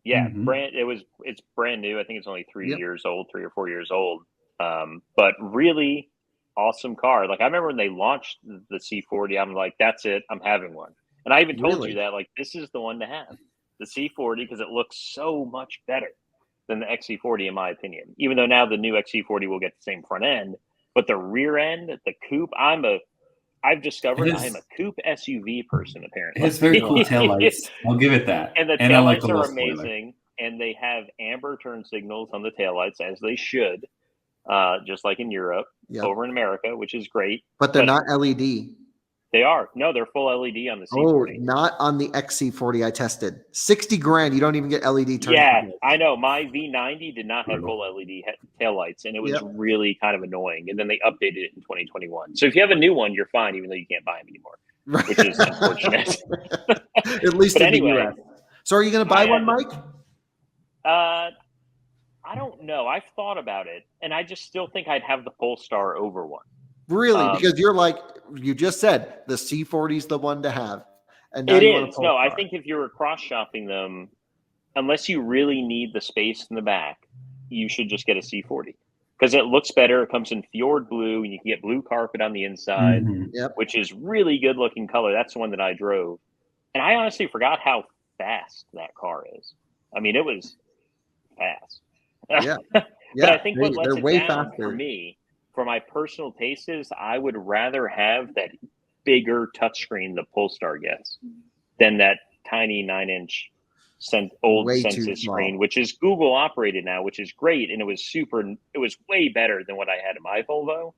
[SPEAKER 3] Yeah, it's brand new. I think it's only 3 years old, 3 or 4 years old. But really awesome car. Like I remember when they launched the C40, I'm like, that's it. I'm having one. And I even told you that, like, this is the one to have, the C40, because it looks so much better than the XC40, in my opinion. Even though now the new XC40 will get the same front end, but the rear end, the coupe, I've discovered I am a coupe SUV person, apparently.
[SPEAKER 4] It's very cool taillights. I'll give it that.
[SPEAKER 3] And the taillights are amazing, and they have amber turn signals on the taillights, as they should, just like in Europe, over in America, which is great.
[SPEAKER 2] But they're not LED.
[SPEAKER 3] They are. No, they're full LED on the C40.
[SPEAKER 2] Oh, not on the XC40 I tested. $60,000. You don't even get LED turn.
[SPEAKER 3] Yeah, I know. My V90 did not have full LED taillights, and it was really kind of annoying. And then they updated it in 2021. So if you have a new one, you're fine, even though you can't buy them anymore, which is unfortunate.
[SPEAKER 2] At least in the US. So are you going to buy one, Mike?
[SPEAKER 3] I don't know. I've thought about it, and I just still think I'd have the Polestar over one.
[SPEAKER 2] Really? Because you're like, you just said the C40 is the one to have. And now
[SPEAKER 3] it
[SPEAKER 2] you want a
[SPEAKER 3] is. No, I
[SPEAKER 2] Polestar.
[SPEAKER 3] think if you were cross-shopping them, unless you really need the space in the back, you should just get a C40. Because it looks better. It comes in fjord blue, and you can get blue carpet on the inside, which is really good-looking color. That's the one that I drove. And I honestly forgot how fast that car is. I mean, it was fast.
[SPEAKER 2] Yeah.
[SPEAKER 3] But I think what lets
[SPEAKER 2] they're
[SPEAKER 3] it
[SPEAKER 2] way
[SPEAKER 3] down
[SPEAKER 2] faster.
[SPEAKER 3] for me, for my personal taste, is I would rather have that bigger touchscreen the Polestar gets than that tiny 9-inch old
[SPEAKER 2] Way too
[SPEAKER 3] Census
[SPEAKER 2] small.
[SPEAKER 3] screen, which is Google operated now, which is great, and it was way better than what I had in my Volvo.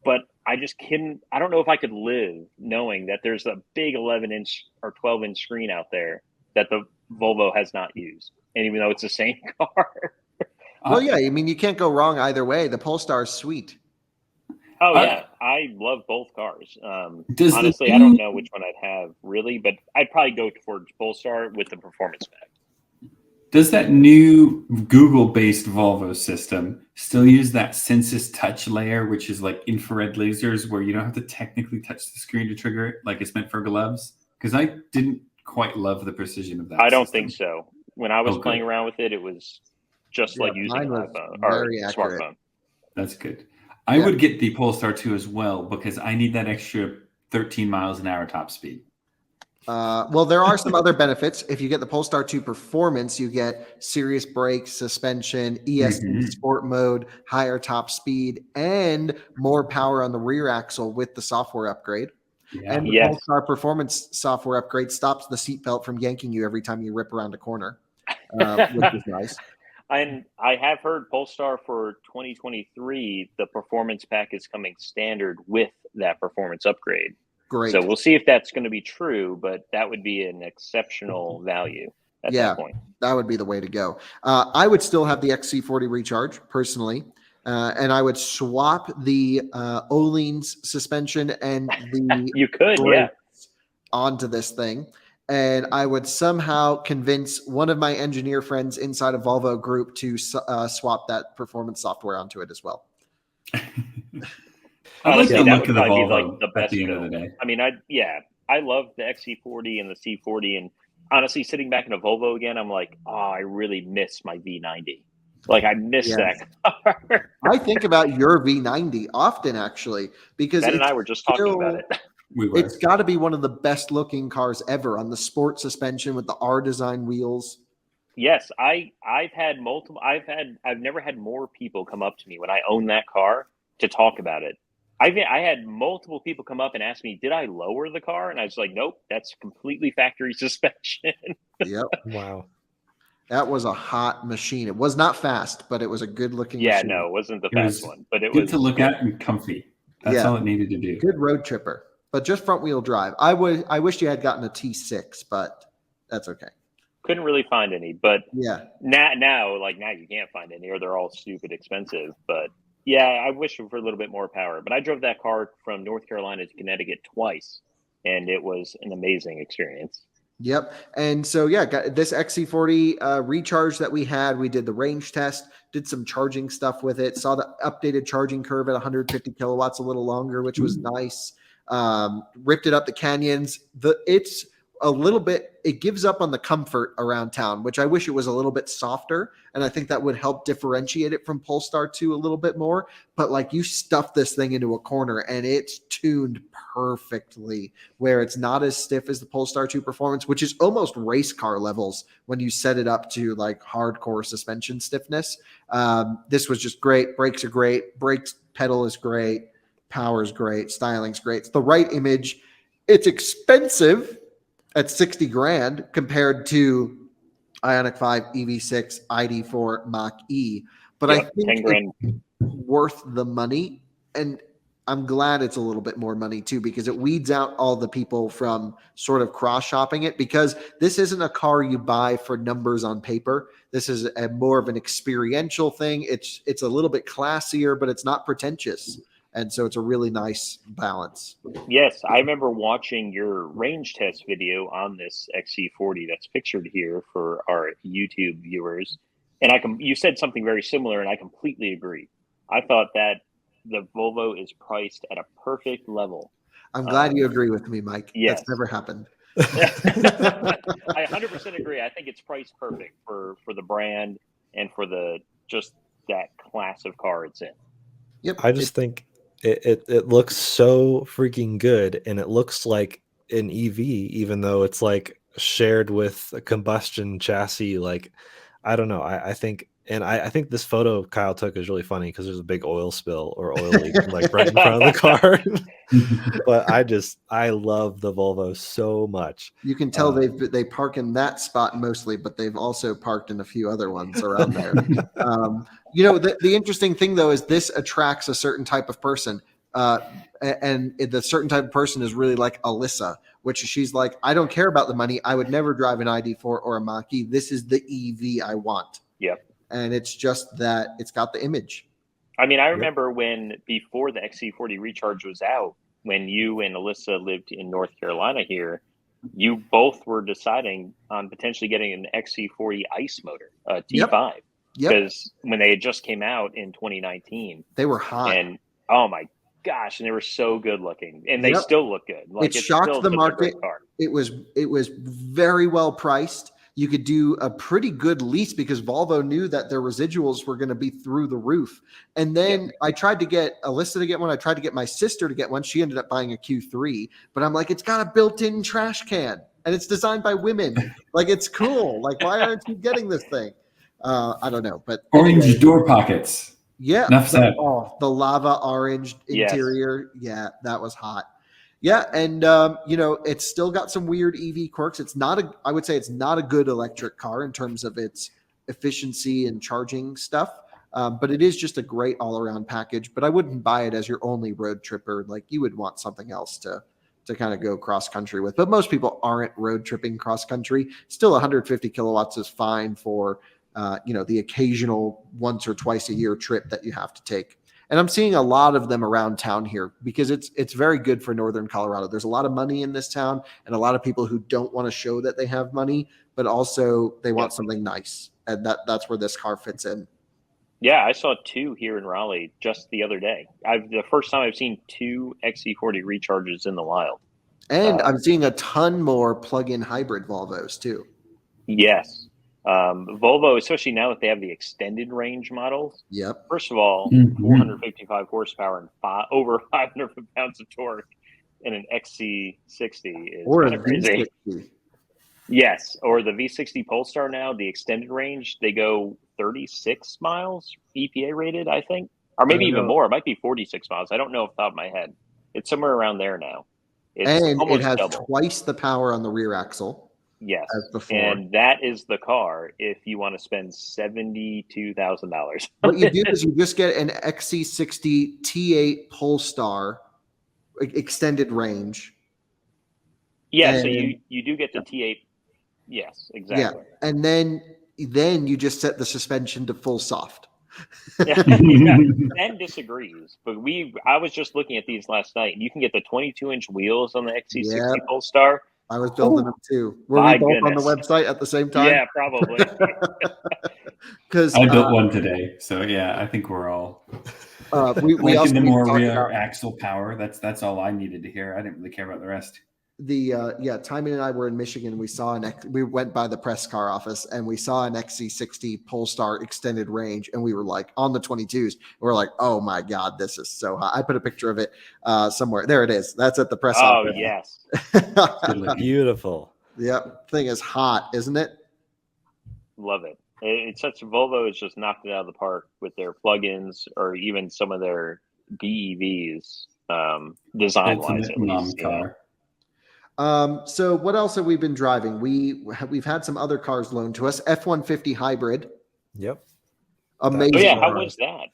[SPEAKER 3] But I don't know if I could live knowing that there's a big 11-inch or 12-inch screen out there that the Volvo has not used, and even though it's the same car.
[SPEAKER 2] Well, yeah, I mean, you can't go wrong either way. The Polestar is sweet.
[SPEAKER 3] Oh, yeah. I love both cars. Honestly, I don't know which one I'd have, really, but I'd probably go towards Polestar with the performance pack.
[SPEAKER 4] Does that new Google-based Volvo system still use that Census touch layer, which is like infrared lasers where you don't have to technically touch the screen to trigger it like it's meant for gloves? Because I didn't quite love the precision of that
[SPEAKER 3] I don't
[SPEAKER 4] system.
[SPEAKER 3] think so. When I was playing around with it, it was just like using an iPhone or smartphone.
[SPEAKER 4] That's good. I would get the Polestar 2 as well because I need that extra 13 miles an hour top speed.
[SPEAKER 2] Well, there are some other benefits. If you get the Polestar 2 Performance, you get serious brakes, suspension, ESP sport mode, higher top speed, and more power on the rear axle with the software upgrade. Yeah. And the Polestar Performance software upgrade stops the seatbelt from yanking you every time you rip around a corner, which is nice.
[SPEAKER 3] And I have heard Polestar for 2023, the performance pack is coming standard with that performance upgrade.
[SPEAKER 2] Great.
[SPEAKER 3] So we'll see if that's going to be true, but that would be an exceptional value at that point.
[SPEAKER 2] That would be the way to go. I would still have the XC40 Recharge personally, and I would swap the Öhlins suspension and the
[SPEAKER 3] you could,
[SPEAKER 2] onto this thing. And I would somehow convince one of my engineer friends inside a Volvo group to swap that performance software onto it as well.
[SPEAKER 3] Honestly, that would probably be like the best build. Of the day. I mean, I love the XC40 and the C40, and honestly, sitting back in a Volvo again, I'm like, oh, I really miss my V90. Like, I miss that car.
[SPEAKER 2] I think about your V90 often, actually, because
[SPEAKER 3] Ben and I were just talking about it.
[SPEAKER 2] It's got to be one of the best looking cars ever on the sport suspension with the R design wheels.
[SPEAKER 3] Yes, I've had multiple. I've never had more people come up to me when I owned that car to talk about it. I had multiple people come up and ask me, "Did I lower the car?" And I was like, "Nope, that's completely factory suspension."
[SPEAKER 2] Yep.
[SPEAKER 1] Wow.
[SPEAKER 2] That was a hot machine. It was not fast, but it was a good looking
[SPEAKER 3] machine.
[SPEAKER 2] Yeah,
[SPEAKER 3] no, it wasn't the fast one, but it
[SPEAKER 4] good
[SPEAKER 3] was
[SPEAKER 4] to look at and comfy. That's all it needed to do.
[SPEAKER 2] Good road tripper. But just front wheel drive. I wish you had gotten a T6, but that's okay.
[SPEAKER 3] Couldn't really find any, but now you can't find any, or they're all stupid expensive. But yeah, I wish for a little bit more power. But I drove that car from North Carolina to Connecticut twice, and it was an amazing experience.
[SPEAKER 2] Yep. And so, got this XC40 Recharge that we had. We did the range test, did some charging stuff with it, saw the updated charging curve at 150 kilowatts, a little longer, which was nice. Ripped it up the canyons. It's a little bit, it gives up on the comfort around town, which I wish it was a little bit softer. And I think that would help differentiate it from Polestar 2 a little bit more. But like, you stuff this thing into a corner and it's tuned perfectly where it's not as stiff as the Polestar 2 Performance, which is almost race car levels when you set it up to like hardcore suspension stiffness. This was just great. Brakes are great. Brakes pedal is great. Power's great. Styling's great. It's the right image. It's expensive at 60 grand compared to Ionic 5, Ev6, Id4, Mach-E. But I think it's worth the money. And I'm glad it's a little bit more money too, because it weeds out all the people from sort of cross-shopping it, because this isn't a car you buy for numbers on paper. This is more of an experiential thing. It's a little bit classier, but it's not pretentious. And so it's a really nice balance.
[SPEAKER 3] Yes, I remember watching your range test video on this XC40 that's pictured here for our YouTube viewers. And you said something very similar, and I completely agree. I thought that the Volvo is priced at a perfect level.
[SPEAKER 2] I'm glad you agree with me, Mike.
[SPEAKER 3] Yes.
[SPEAKER 2] That's never happened.
[SPEAKER 3] I 100% agree. I think it's priced perfect for the brand and for just that class of car it's in.
[SPEAKER 2] Yep.
[SPEAKER 1] I just think it looks so freaking good, and it looks like an EV, even though it's like shared with a combustion chassis. Like, I don't know. I think this photo Kyle took is really funny because there's a big oil spill or oil leak like right in front of the car. But I love the Volvo so much.
[SPEAKER 2] You can tell they park in that spot mostly, but they've also parked in a few other ones around there. The interesting thing though is this attracts a certain type of person, and the certain type of person is really like Alyssa, which she's like, I don't care about the money. I would never drive an ID4 or a Mach-E. This is the EV I want.
[SPEAKER 3] Yep.
[SPEAKER 2] And it's just that it's got the image.
[SPEAKER 3] I mean, I remember before the XC40 Recharge was out, when you and Alyssa lived in North Carolina here, you both were deciding on potentially getting an XC40 ICE motor, T5. Because when they had just came out in 2019,
[SPEAKER 2] they were hot.
[SPEAKER 3] And oh my gosh, and they were so good looking, and they still look good.
[SPEAKER 2] Like, it shocked the market. It was very well priced. You could do a pretty good lease because Volvo knew that their residuals were going to be through the roof. And then I tried to get Alyssa to get one. I tried to get my sister to get one. She ended up buying a Q3, but I'm like, it's got a built-in trash can and it's designed by women. Like, it's cool. Like, why aren't you getting this thing? I don't know, but
[SPEAKER 4] orange door pockets.
[SPEAKER 2] Yeah.
[SPEAKER 4] The
[SPEAKER 2] lava orange interior.
[SPEAKER 3] Yes.
[SPEAKER 2] Yeah, that was hot. Yeah, and it's still got some weird EV quirks. I would say it's not a good electric car in terms of its efficiency and charging stuff, but it is just a great all-around package. But I wouldn't buy it as your only road tripper. Like, you would want something else to kind of go cross country with. But most people aren't road tripping cross country. Still, 150 kilowatts is fine for the occasional once or twice a year trip that you have to take. And I'm seeing a lot of them around town here because it's very good for northern Colorado. There's a lot of money in this town and a lot of people who don't want to show that they have money, but also they want something nice. And that's where this car fits in.
[SPEAKER 3] Yeah, I saw two here in Raleigh just the other day. The first time I've seen two XC40 Recharges in the wild.
[SPEAKER 2] And I'm seeing a ton more plug-in hybrid Volvos too.
[SPEAKER 3] Yes. Volvo, especially now that they have the extended range models.
[SPEAKER 2] Yep.
[SPEAKER 3] First of all, 455 horsepower and over 500 pounds of torque in an XC60 is kind of crazy.
[SPEAKER 2] V60.
[SPEAKER 3] Yes, or the V60 Polestar now, the extended range, they go 36 miles EPA rated, I think, or maybe even more. It might be 46 miles. I don't know off the top of my head. It's somewhere around there now.
[SPEAKER 2] And it has twice the power on the rear axle.
[SPEAKER 3] Yes,
[SPEAKER 2] as before.
[SPEAKER 3] And that is the car if you want to spend $72,000.
[SPEAKER 2] What you do is you just get an XC60 T8 Polestar extended range.
[SPEAKER 3] Yeah, so you do get the T8. Yes, exactly.
[SPEAKER 2] Yeah, and then you just set the suspension to full soft.
[SPEAKER 3] Ben disagrees, but I was just looking at these last night, and you can get the 22-inch wheels on the XC60 Polestar.
[SPEAKER 2] I was building them too. Were we both on the website at the same time?
[SPEAKER 3] Yeah, probably.
[SPEAKER 2] Because
[SPEAKER 4] I built one today, so yeah, I think we're all.
[SPEAKER 2] We also
[SPEAKER 4] the more rear axle power. That's all I needed to hear. I didn't really care about the rest.
[SPEAKER 2] Timon and I were in Michigan. We went by the press car office and we saw an XC60 Polestar extended range, and we were like on the 22s. We're like, oh my god, this is so hot. I put a picture of it somewhere. There it is. That's at the press office.
[SPEAKER 3] Oh yes,
[SPEAKER 1] beautiful.
[SPEAKER 2] Yep, thing is hot, isn't it?
[SPEAKER 3] Love it. It's such Volvo has just knocked it out of the park with their plugins or even some of their BEVs, design wise at least.
[SPEAKER 2] So what else have we been driving? We've had some other cars loaned to us. F-150 Hybrid.
[SPEAKER 1] Yep.
[SPEAKER 2] Amazing.
[SPEAKER 3] Oh, yeah, how was that?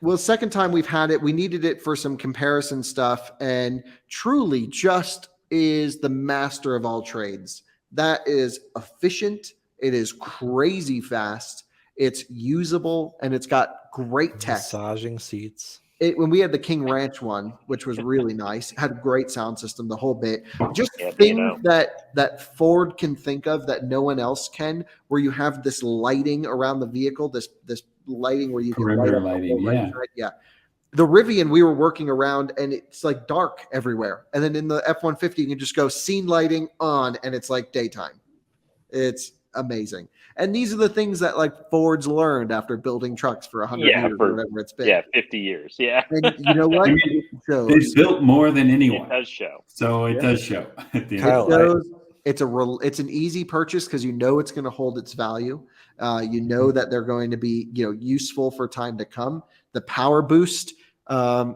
[SPEAKER 2] Well, second time we've had it. We needed it for some comparison stuff, and truly just is the master of all trades. That is efficient. It is crazy fast. It's usable, and it's got great tech.
[SPEAKER 1] Massaging seats.
[SPEAKER 2] when we had the King Ranch one, which was really nice, had a great sound system, the whole bit. Just things that Ford can think of that no one else can, where you have this lighting around the vehicle, this lighting where you can light up
[SPEAKER 4] lighting,
[SPEAKER 2] the whole right. The Rivian, we were working around and it's like dark everywhere. And then in the F-150, you can just go scene lighting on and it's like daytime. It's amazing. And these are the things that like Ford's learned after building trucks for 100 years or whatever it's been.
[SPEAKER 3] 50 years. Yeah.
[SPEAKER 2] And you know what?
[SPEAKER 4] They've built more than anyone.
[SPEAKER 3] It does show.
[SPEAKER 4] So it does show.
[SPEAKER 2] Kyle, it's an easy purchase because you know it's going to hold its value. You know that they're going to be useful for time to come. The power boost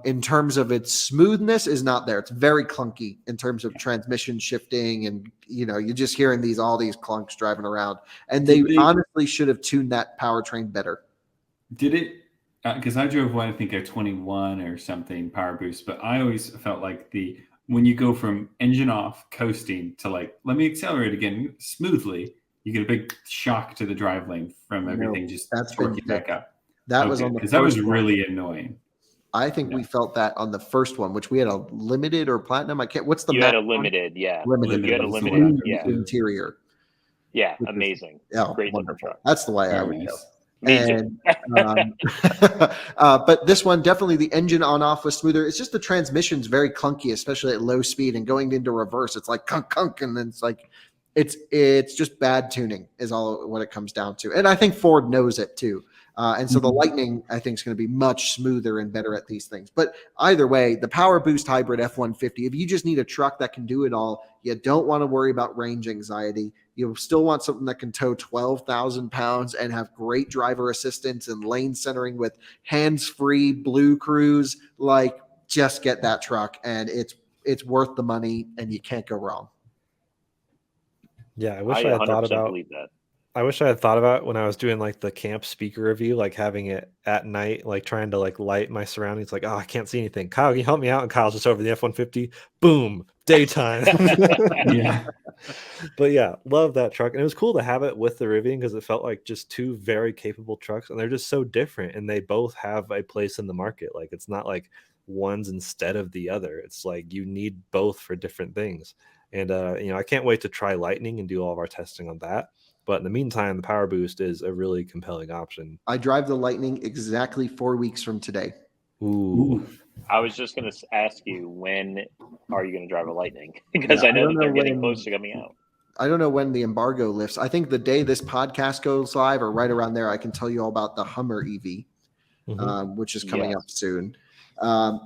[SPEAKER 2] in terms of its smoothness is not there. It's very clunky in terms of transmission shifting, and you're just hearing all these clunks driving around. And they honestly should have tuned that powertrain better. Did it?
[SPEAKER 4] Because I drove one, I think a 21 or something power boost, but I always felt like when you go from engine off coasting to like, let me accelerate again smoothly, you get a big shock to the drive lane from everything just working back up.
[SPEAKER 2] That was on the first
[SPEAKER 4] that was really annoying.
[SPEAKER 2] I think we felt that on the first one, which we had a limited or platinum. What's the
[SPEAKER 3] you had a limited,
[SPEAKER 2] limited.
[SPEAKER 3] You had a limited,
[SPEAKER 2] interior.
[SPEAKER 3] Yeah, amazing.
[SPEAKER 2] Great wonderful. That's the way I would go.
[SPEAKER 3] And
[SPEAKER 2] but this one definitely the engine on off was smoother. It's just the transmission's very clunky, especially at low speed and going into reverse. It's like kunk, and then it's like it's just bad tuning is all what it comes down to. And I think Ford knows it too. And so the Lightning, I think, is going to be much smoother and better at these things. But either way, the Power Boost Hybrid F-150, if you just need a truck that can do it all, you don't want to worry about range anxiety. You still want something that can tow 12,000 pounds and have great driver assistance and lane centering with hands-free Blue Cruise. Like, just get that truck, and it's worth the money, and you can't go wrong.
[SPEAKER 1] Yeah, I wish I had thought about that. I wish I had thought about when I was doing like the camp speaker review, like having it at night, like trying to like light my surroundings. Like, I can't see anything. Kyle, can you help me out? And Kyle's just over the F-150. Boom, daytime. But yeah, love that truck. And it was cool to have it with the Rivian because it felt like just two very capable trucks, and they're just so different. And they both have a place in the market. Like, it's not like one's instead of the other. It's like you need both for different things. And I can't wait to try Lightning and do all of our testing on that. But in the meantime, the Power Boost is a really compelling option.
[SPEAKER 2] I drive the Lightning exactly 4 weeks from today.
[SPEAKER 1] Ooh.
[SPEAKER 3] I was just going to ask you, when are you going to drive a Lightning? Because I know that they're getting close to coming out.
[SPEAKER 2] I don't know when the embargo lifts. I think the day this podcast goes live or right around there, I can tell you all about the Hummer EV, which is coming up soon.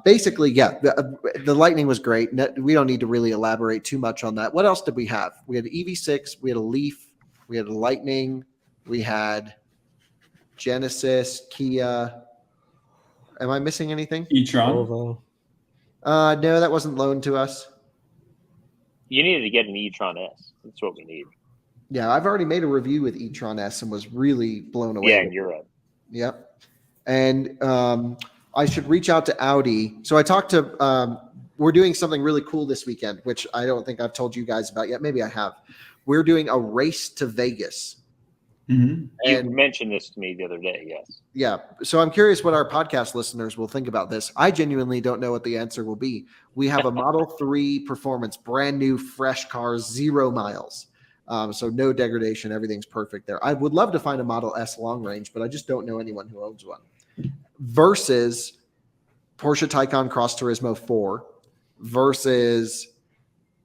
[SPEAKER 2] Basically, the Lightning was great. We don't need to really elaborate too much on that. What else did we have? We had Ev6, we had a Leaf, we had a Lightning, we had Genesis, Kia. Am I missing anything?
[SPEAKER 4] e-tron.
[SPEAKER 2] No, that wasn't loaned to us.
[SPEAKER 3] You needed to get an e-tron S. That's what we need.
[SPEAKER 2] Yeah, I've already made a review with e-tron S and was really blown away.
[SPEAKER 3] Yeah, in Europe.
[SPEAKER 2] Yep. And I should reach out to Audi. So I talked to we're doing something really cool this weekend, which I don't think I've told you guys about yet. Maybe I have. We're doing a race to Vegas.
[SPEAKER 3] You mentioned this to me the other day, yes.
[SPEAKER 2] Yeah. So I'm curious what our podcast listeners will think about this. I genuinely don't know what the answer will be. We have a Model 3 Performance, brand new, fresh car, 0 miles. So no degradation. Everything's perfect there. I would love to find a Model S long range, but I just don't know anyone who owns one. Versus Porsche Taycan Cross Turismo 4 versus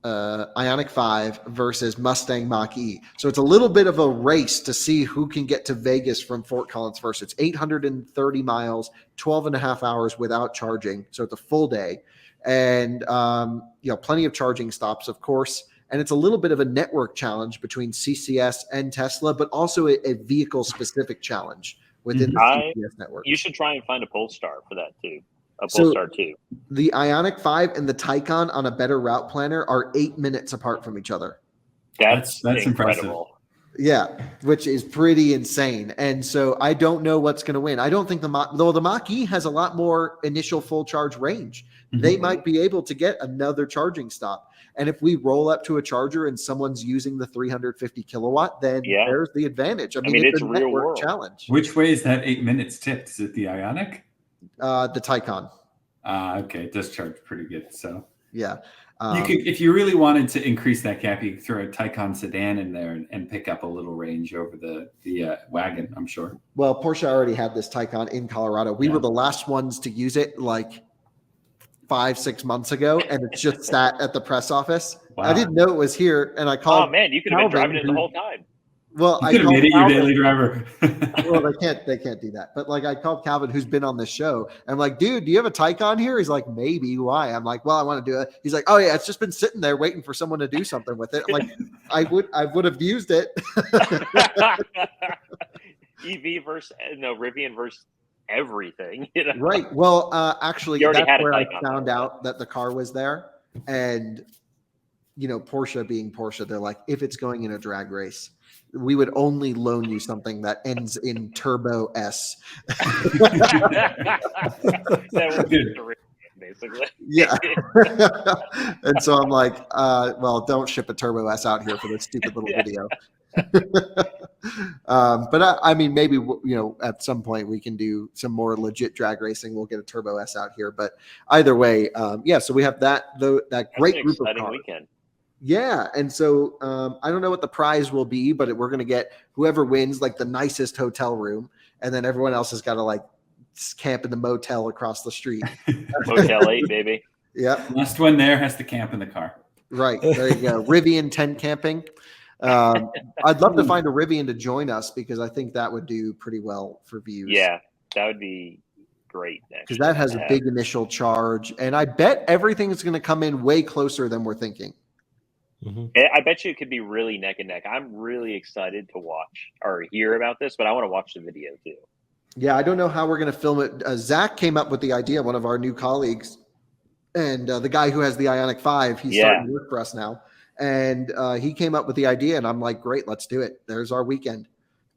[SPEAKER 2] Ionic 5 versus Mustang Mach-E. So it's a little bit of a race to see who can get to Vegas from Fort Collins first. It's 830 miles, 12 and a half hours without charging. So it's a full day. And, plenty of charging stops, of course. And it's a little bit of a network challenge between CCS and Tesla, but also a vehicle-specific challenge within the CCS network.
[SPEAKER 3] You should try and find a Polestar for that, too. A Polestar 2.
[SPEAKER 2] The Ionic 5 and the Taycan on a better route planner are 8 minutes apart from each other.
[SPEAKER 3] That's
[SPEAKER 4] incredible.
[SPEAKER 2] Yeah, which is pretty insane. And so I don't know what's going to win. I don't think the Mach-E has a lot more initial full charge range. They might be able to get another charging stop. And if we roll up to a charger and someone's using the 350 kilowatt, then there's the advantage. I mean it's a real world challenge.
[SPEAKER 4] Which way is that 8 minutes tipped? Is it the Ionic?
[SPEAKER 2] The Taycan.
[SPEAKER 4] Okay, it does charge pretty good. So
[SPEAKER 2] Yeah.
[SPEAKER 4] You could, if you really wanted to increase that gap, you could throw a Taycan sedan in there and pick up a little range over the wagon, I'm sure.
[SPEAKER 2] Well, Porsche already had this Taycan in Colorado. We were the last ones to use it like 5-6 months ago, and it's just sat at the press office. Wow. I didn't know it was here, and I called.
[SPEAKER 3] Oh man, you could have been driving it the whole time.
[SPEAKER 2] Well,
[SPEAKER 4] you could have made it your daily driver.
[SPEAKER 2] Well, they can't do that. But like, I called Calvin, who's been on this show. I'm like, dude, do you have a Taycan here? He's like, maybe. Why? I'm like, well, I want to do it. He's like, oh yeah, it's just been sitting there waiting for someone to do something with it. I'm like, I would have used it.
[SPEAKER 3] Rivian versus everything. You know?
[SPEAKER 2] Right. Well, actually, that's where I found out that the car was there, and Porsche being Porsche, they're like, if it's going in a drag race, we would only loan you something that ends in Turbo S.
[SPEAKER 3] That would be basically.
[SPEAKER 2] Yeah. And so I'm like, well, don't ship a Turbo S out here for this stupid little video. But I mean, maybe, at some point we can do some more legit drag racing. We'll get a Turbo S out here. But either way, so we have that great group of cars.
[SPEAKER 3] Weekend.
[SPEAKER 2] Yeah, and so I don't know what the prize will be, but we're going to get whoever wins like the nicest hotel room, and then everyone else has got to like camp in the motel across the street.
[SPEAKER 3] Motel 8, baby.
[SPEAKER 2] Yep.
[SPEAKER 4] Last one there has to camp in the car.
[SPEAKER 2] Right, there you go. Rivian tent camping. I'd love to find a Rivian to join us because I think that would do pretty well for views.
[SPEAKER 3] Yeah, that would be great.
[SPEAKER 2] Because that has a big initial charge, and I bet everything is going to come in way closer than we're thinking.
[SPEAKER 1] Mm-hmm.
[SPEAKER 3] I bet you it could be really neck and neck. I'm really excited to watch or hear about this, but I want to watch the video too.
[SPEAKER 2] Yeah, I don't know how we're going to film it. Zach came up with the idea, one of our new colleagues, and the guy who has the Ionic 5, he's starting to work for us now. And he came up with the idea, and I'm like, great, let's do it. There's our weekend.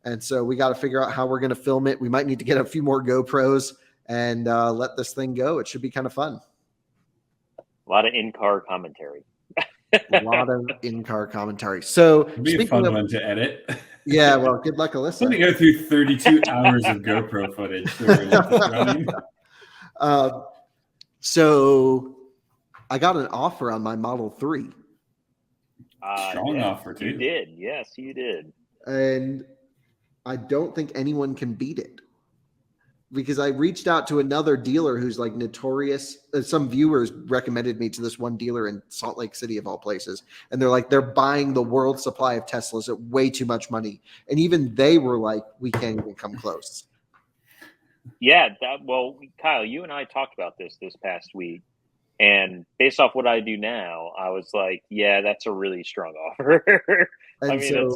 [SPEAKER 2] And so we got to figure out how we're going to film it. We might need to get a few more GoPros and let this thing go. It should be kind of fun.
[SPEAKER 3] A lot of in-car commentary.
[SPEAKER 2] A lot of in-car commentary. So
[SPEAKER 4] it'd be a fun one to edit.
[SPEAKER 2] Yeah, well, good luck, Alyssa.
[SPEAKER 4] I'm going to go through 32 hours of GoPro footage.
[SPEAKER 2] So I got an offer on my Model 3.
[SPEAKER 4] Strong offer, too.
[SPEAKER 3] You did. Yes, you did.
[SPEAKER 2] And I don't think anyone can beat it. Because I reached out to another dealer who's like notorious. Some viewers recommended me to this one dealer in Salt Lake City of all places. And they're like, they're buying the world supply of Teslas at way too much money. And even they were like, we can't even come close.
[SPEAKER 3] Yeah. Kyle, you and I talked about this past week. And based off what I do now, I was like, yeah, that's a really strong offer.
[SPEAKER 2] And so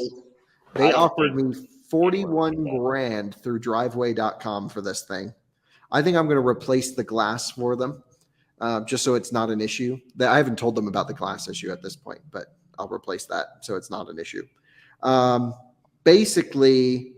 [SPEAKER 2] they offered me $41,000 through driveway.com for this thing. I think I'm going to replace the glass for them just so it's not an issue. I haven't told them about the glass issue at this point, but I'll replace that so it's not an issue. Basically,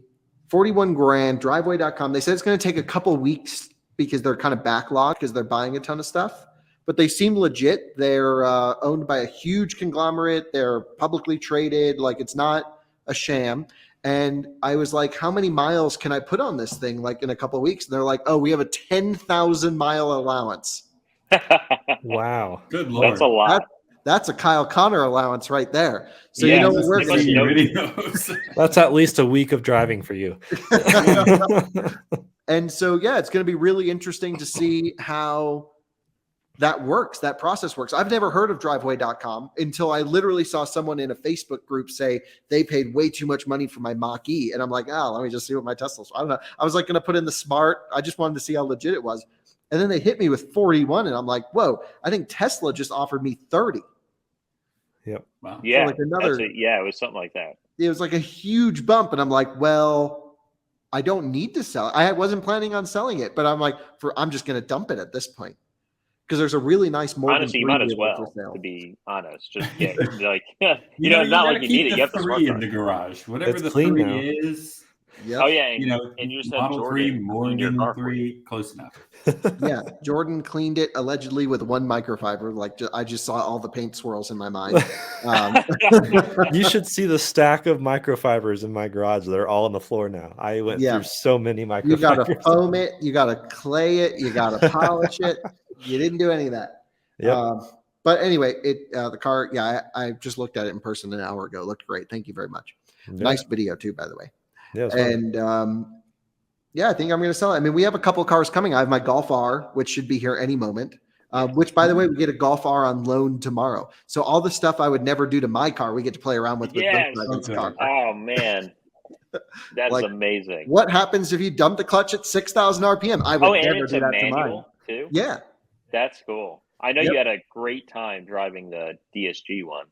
[SPEAKER 2] $41,000, driveway.com. They said it's going to take a couple weeks because they're kind of backlogged because they're buying a ton of stuff. But they seem legit. They're owned by a huge conglomerate. They're publicly traded. Like, it's not a sham. And I was like, how many miles can I put on this thing like in a couple of weeks? And they're like, oh, we have a 10,000 mile allowance.
[SPEAKER 1] Wow.
[SPEAKER 4] Good Lord.
[SPEAKER 3] That's a lot.
[SPEAKER 2] That's a Kyle Connor allowance right there. So you know what we're going to do.
[SPEAKER 1] That's at least a week of driving for you.
[SPEAKER 2] And so, yeah, it's going to be really interesting to see how that works, that process works. I've never heard of driveway.com until I literally saw someone in a Facebook group say they paid way too much money for my Mach-E. And I'm like, let me just see what my Tesla's. I don't know. I was like going to put in the Smart. I just wanted to see how legit it was. And then they hit me with 41 and I'm like, whoa, I think Tesla just offered me 30.
[SPEAKER 1] Yep.
[SPEAKER 4] Wow.
[SPEAKER 3] Yeah.
[SPEAKER 2] So like
[SPEAKER 3] it was something like that.
[SPEAKER 2] It was like a huge bump. And I'm like, well, I don't need to sell it. I wasn't planning on selling it, but I'm like, I'm just going to dump it at this point. Because there's a really nice Morgan.
[SPEAKER 3] Honestly, you might as well, to be honest. Just get like it's not like you need it. You have to
[SPEAKER 4] three in the garage, whatever
[SPEAKER 1] it's
[SPEAKER 4] the
[SPEAKER 1] clean
[SPEAKER 4] 3
[SPEAKER 1] now.
[SPEAKER 4] is.
[SPEAKER 2] Yep.
[SPEAKER 3] Oh yeah, and you just have
[SPEAKER 4] Model
[SPEAKER 3] Jordan
[SPEAKER 4] 3, Morgan 3, close enough.
[SPEAKER 2] Yeah, Jordan cleaned it allegedly with one microfiber. Like I just saw all the paint swirls in my mind.
[SPEAKER 1] You should see the stack of microfibers in my garage. They're all on the floor now. I went through so many microfibers.
[SPEAKER 2] You got to foam it. You got to clay it. You got to polish it. You didn't do any of that.
[SPEAKER 1] Yep.
[SPEAKER 2] But anyway, the car, I just looked at it in person an hour ago. It looked great. Thank you very much.
[SPEAKER 1] Yeah.
[SPEAKER 2] Nice video too, by the way.
[SPEAKER 1] Yeah.
[SPEAKER 2] And I think I'm going to sell it. I mean, we have a couple of cars coming. I have my Golf R, which should be here any moment. Which, by the way, we get a Golf R on loan tomorrow. So all the stuff I would never do to my car, we get to play around with Volkswagen's car.
[SPEAKER 3] Oh man, that's like, amazing.
[SPEAKER 2] What happens if you dump the clutch at 6,000 RPM? I would never do that to mine.
[SPEAKER 3] Too?
[SPEAKER 2] Yeah,
[SPEAKER 3] that's cool. I know you had a great time driving the DSG one.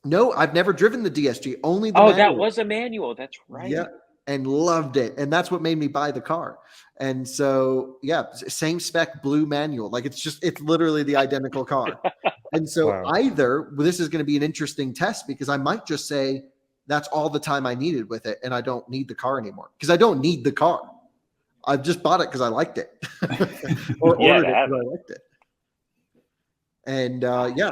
[SPEAKER 2] No, I've never driven the DSG. Only the
[SPEAKER 3] manual. That was a manual. That's right.
[SPEAKER 2] Yeah, and loved it, and that's what made me buy the car. And so, same spec, blue manual. Like it's literally the identical car. And so either this is going to be an interesting test because I might just say that's all the time I needed with it, and I don't need the car anymore because I don't need the car. I've just bought it because I liked it, or ordered it because I liked it. And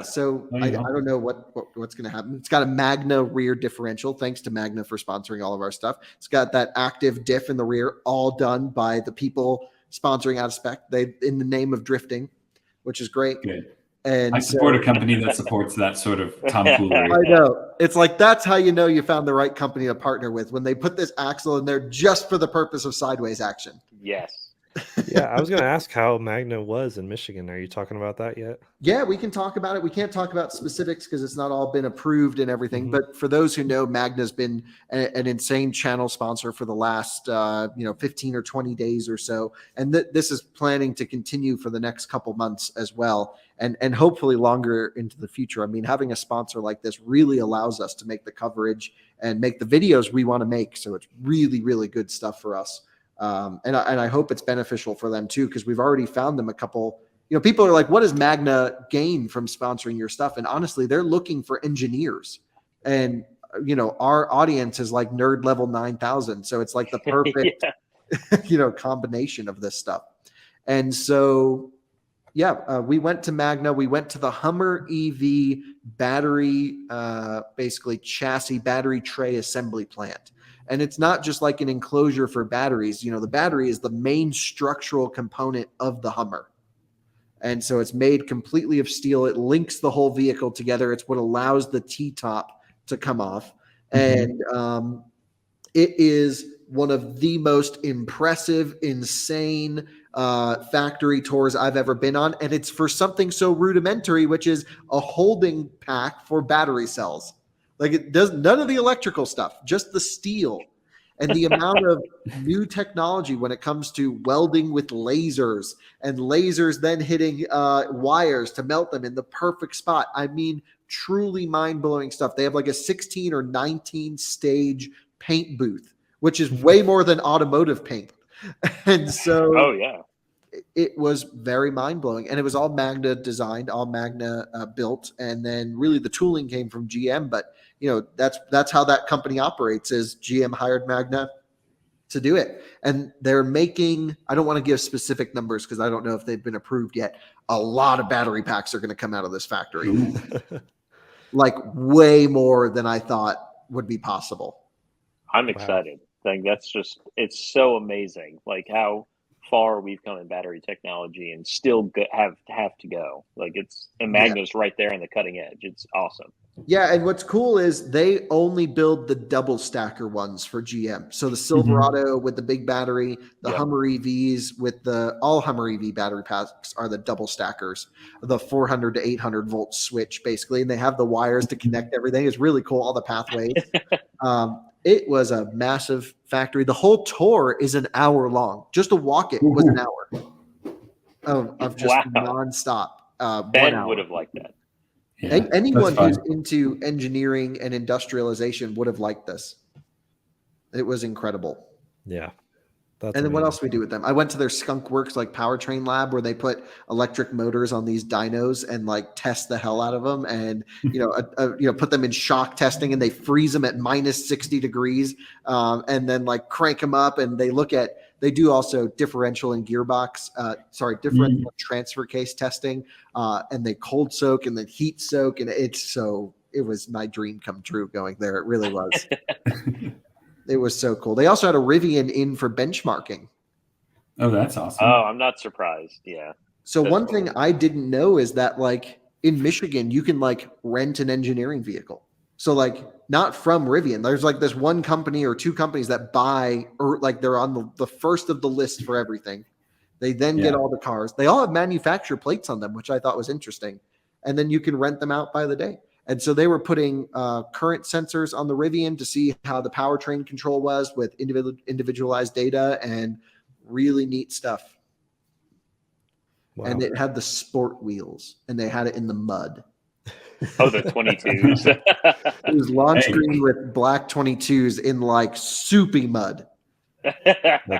[SPEAKER 2] so I don't know what's going to happen. It's got a Magna rear differential. Thanks to Magna for sponsoring all of our stuff. It's got that active diff in the rear, all done by the people sponsoring Out of Spec. They in the name of drifting, which is great.
[SPEAKER 4] Good.
[SPEAKER 2] And
[SPEAKER 4] I support a company that supports that sort of tomfoolery.
[SPEAKER 2] I know. It's like that's how you know you found the right company to partner with when they put this axle in there just for the purpose of sideways action.
[SPEAKER 3] Yes.
[SPEAKER 1] Yeah, I was going to ask how Magna was in Michigan. Are you talking about that yet?
[SPEAKER 2] Yeah, we can talk about it. We can't talk about specifics because it's not all been approved and everything. Mm-hmm. But for those who know, Magna's been an insane channel sponsor for the last 15 or 20 days or so, and this is planning to continue for the next couple months as well, and hopefully longer into the future. I mean, having a sponsor like this really allows us to make the coverage and make the videos we want to make. So it's really, really good stuff for us. And I hope it's beneficial for them too, because we've already found them a couple, people are like, what does Magna gain from sponsoring your stuff? And honestly, they're looking for engineers, and, our audience is like nerd level 9,000. So it's like the perfect, combination of this stuff. And so, we went to Magna, we went to the Hummer EV battery, basically chassis battery tray assembly plant. And it's not just like an enclosure for batteries. The battery is the main structural component of the Hummer. And so it's made completely of steel. It links the whole vehicle together. It's what allows the T-top to come off. Mm-hmm. And it is one of the most impressive, insane factory tours I've ever been on. And it's for something so rudimentary, which is a holding pack for battery cells. Like it does none of the electrical stuff, just the steel, and the amount of new technology when it comes to welding with lasers and lasers then hitting wires to melt them in the perfect spot. I mean, truly mind-blowing stuff. They have like a 16 or 19 stage paint booth, which is way more than automotive paint. And so, it was very mind-blowing, and it was all Magna designed, all Magna built, and then really the tooling came from GM. But that's how that company operates. Is GM hired Magna to do it, and they're making. I don't want to give specific numbers because I don't know if they've been approved yet. A lot of battery packs are going to come out of this factory, like way more than I thought would be possible.
[SPEAKER 3] I'm excited. Like it's so amazing. Like how far we've come in battery technology and still have to go. Like Magna's right there on the cutting edge. It's awesome.
[SPEAKER 2] Yeah, and what's cool is they only build the double stacker ones for GM. So the Silverado with the big battery, the Hummer EVs with all Hummer EV battery packs are the double stackers, the 400 to 800 volt switch basically, and they have the wires to connect everything. It's really cool, all the pathways. It was a massive factory. The whole tour is an hour long. Just to walk it was an hour of just nonstop.
[SPEAKER 3] Ben would have liked that.
[SPEAKER 2] Yeah, anyone who's into engineering and industrialization would have liked this. It was incredible.
[SPEAKER 1] Yeah.
[SPEAKER 2] And then what else do we do with them? I went to their Skunk Works powertrain lab where they put electric motors on these dynos and test the hell out of them, and put them in shock testing, and they freeze them at minus 60 degrees, and then crank them up, and they do also differential and gearbox, differential transfer case testing, and they cold soak and then heat soak, and it was my dream come true going there. It really was. It was so cool. They also had a Rivian in for benchmarking.
[SPEAKER 4] Oh, that's awesome.
[SPEAKER 3] Oh, I'm not surprised. Yeah.
[SPEAKER 2] So one thing I didn't know is that like in Michigan, you can like rent an engineering vehicle. So like not from Rivian. There's like this one company or two companies that buy, or like they're on the first of the list for everything. They then get all the cars. They all have manufacturer plates on them, which I thought was interesting. And then you can rent them out by the day. And so they were putting current sensors on the Rivian to see how the powertrain control was with individualized data and really neat stuff. Wow. And it had the sport wheels, and they had it in the mud.
[SPEAKER 3] Oh, the 22s.
[SPEAKER 2] It was launch screen with black 22s in like soupy mud.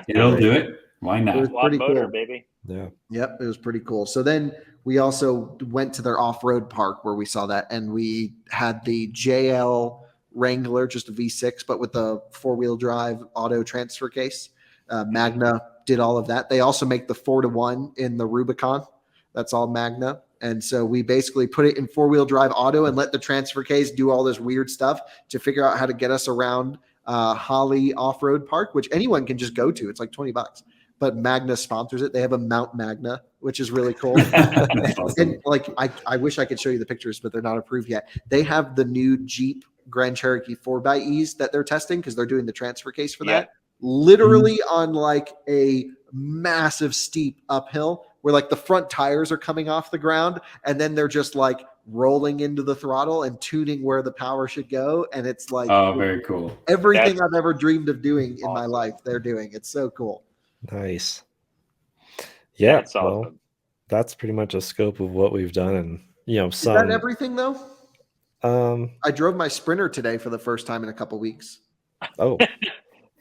[SPEAKER 4] It'll do it. Why not?
[SPEAKER 2] It was pretty
[SPEAKER 3] motor,
[SPEAKER 2] cool.
[SPEAKER 3] baby.
[SPEAKER 1] Yeah.
[SPEAKER 2] Yep, it was pretty cool. So then we also went to their off-road park where we saw that, and we had the JL Wrangler, just a V6, but with the four-wheel drive auto transfer case. Magna did all of that. They also make the 4-to-1 in the Rubicon. That's all Magna. And so we basically put it in four-wheel drive auto and let the transfer case do all this weird stuff to figure out how to get us around Holly Off-Road Park, which anyone can just go to. It's like $20. But Magna sponsors it. They have a Mount Magna, which is really cool.
[SPEAKER 4] Awesome.
[SPEAKER 2] And like, I wish I could show you the pictures, but they're not approved yet. They have the new Jeep Grand Cherokee 4xEs that they're testing because they're doing the transfer case for that. Literally on like a massive steep uphill where like the front tires are coming off the ground and then they're just like rolling into the throttle and tuning where the power should go. And it's like,
[SPEAKER 4] oh, very cool.
[SPEAKER 2] Everything I've ever dreamed of doing in my life, they're doing. It's so cool.
[SPEAKER 1] Nice. Yeah.
[SPEAKER 3] That's awesome.
[SPEAKER 1] Well, that's pretty much a scope of what we've done. And, you know,
[SPEAKER 2] Is that everything though?
[SPEAKER 1] I
[SPEAKER 2] drove my Sprinter today for the first time in a couple weeks.
[SPEAKER 1] Oh.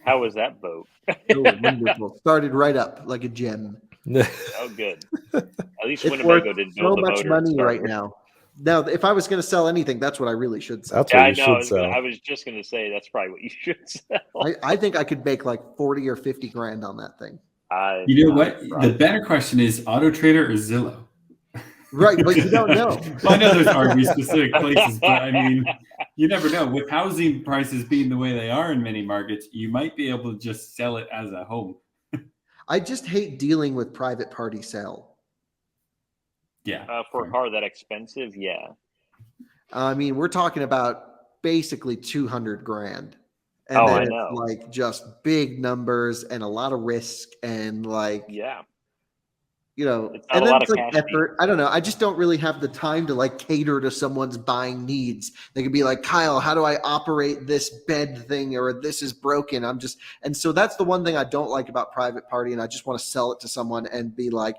[SPEAKER 3] How was that boat?
[SPEAKER 2] Oh, wonderful. Started right up like a gem.
[SPEAKER 3] Oh, good. At least
[SPEAKER 2] It's
[SPEAKER 3] Winnebago didn't build
[SPEAKER 2] so
[SPEAKER 3] the
[SPEAKER 2] much
[SPEAKER 3] motor
[SPEAKER 2] money right now. Now, if I was going to sell anything, that's what I really should sell.
[SPEAKER 1] That's what you should sell.
[SPEAKER 3] I was just going to say that's probably what you should sell.
[SPEAKER 2] I think I could make like 40 or 50 grand on that thing.
[SPEAKER 4] You know what? The better question is Auto Trader or Zillow?
[SPEAKER 2] Right, but you don't know.
[SPEAKER 4] Well, I know there's RV specific places, but I mean, you never know. With housing prices being the way they are in many markets, you might be able to just sell it as a home.
[SPEAKER 2] I just hate dealing with private party sale.
[SPEAKER 4] Yeah.
[SPEAKER 3] For a car that expensive, yeah.
[SPEAKER 2] I mean, we're talking about basically 200 grand. And
[SPEAKER 3] I
[SPEAKER 2] then
[SPEAKER 3] know.
[SPEAKER 2] It's like just big numbers and a lot of risk and like,
[SPEAKER 3] yeah.
[SPEAKER 2] You know,
[SPEAKER 3] It's not
[SPEAKER 2] and
[SPEAKER 3] a
[SPEAKER 2] then
[SPEAKER 3] lot
[SPEAKER 2] it's
[SPEAKER 3] of
[SPEAKER 2] like
[SPEAKER 3] cash
[SPEAKER 2] effort. I don't know. I just don't really have the time to like cater to someone's buying needs. They could be like, Kyle, how do I operate this bed thing? Or this is broken. And so that's the one thing I don't like about private party. And I just want to sell it to someone and be like,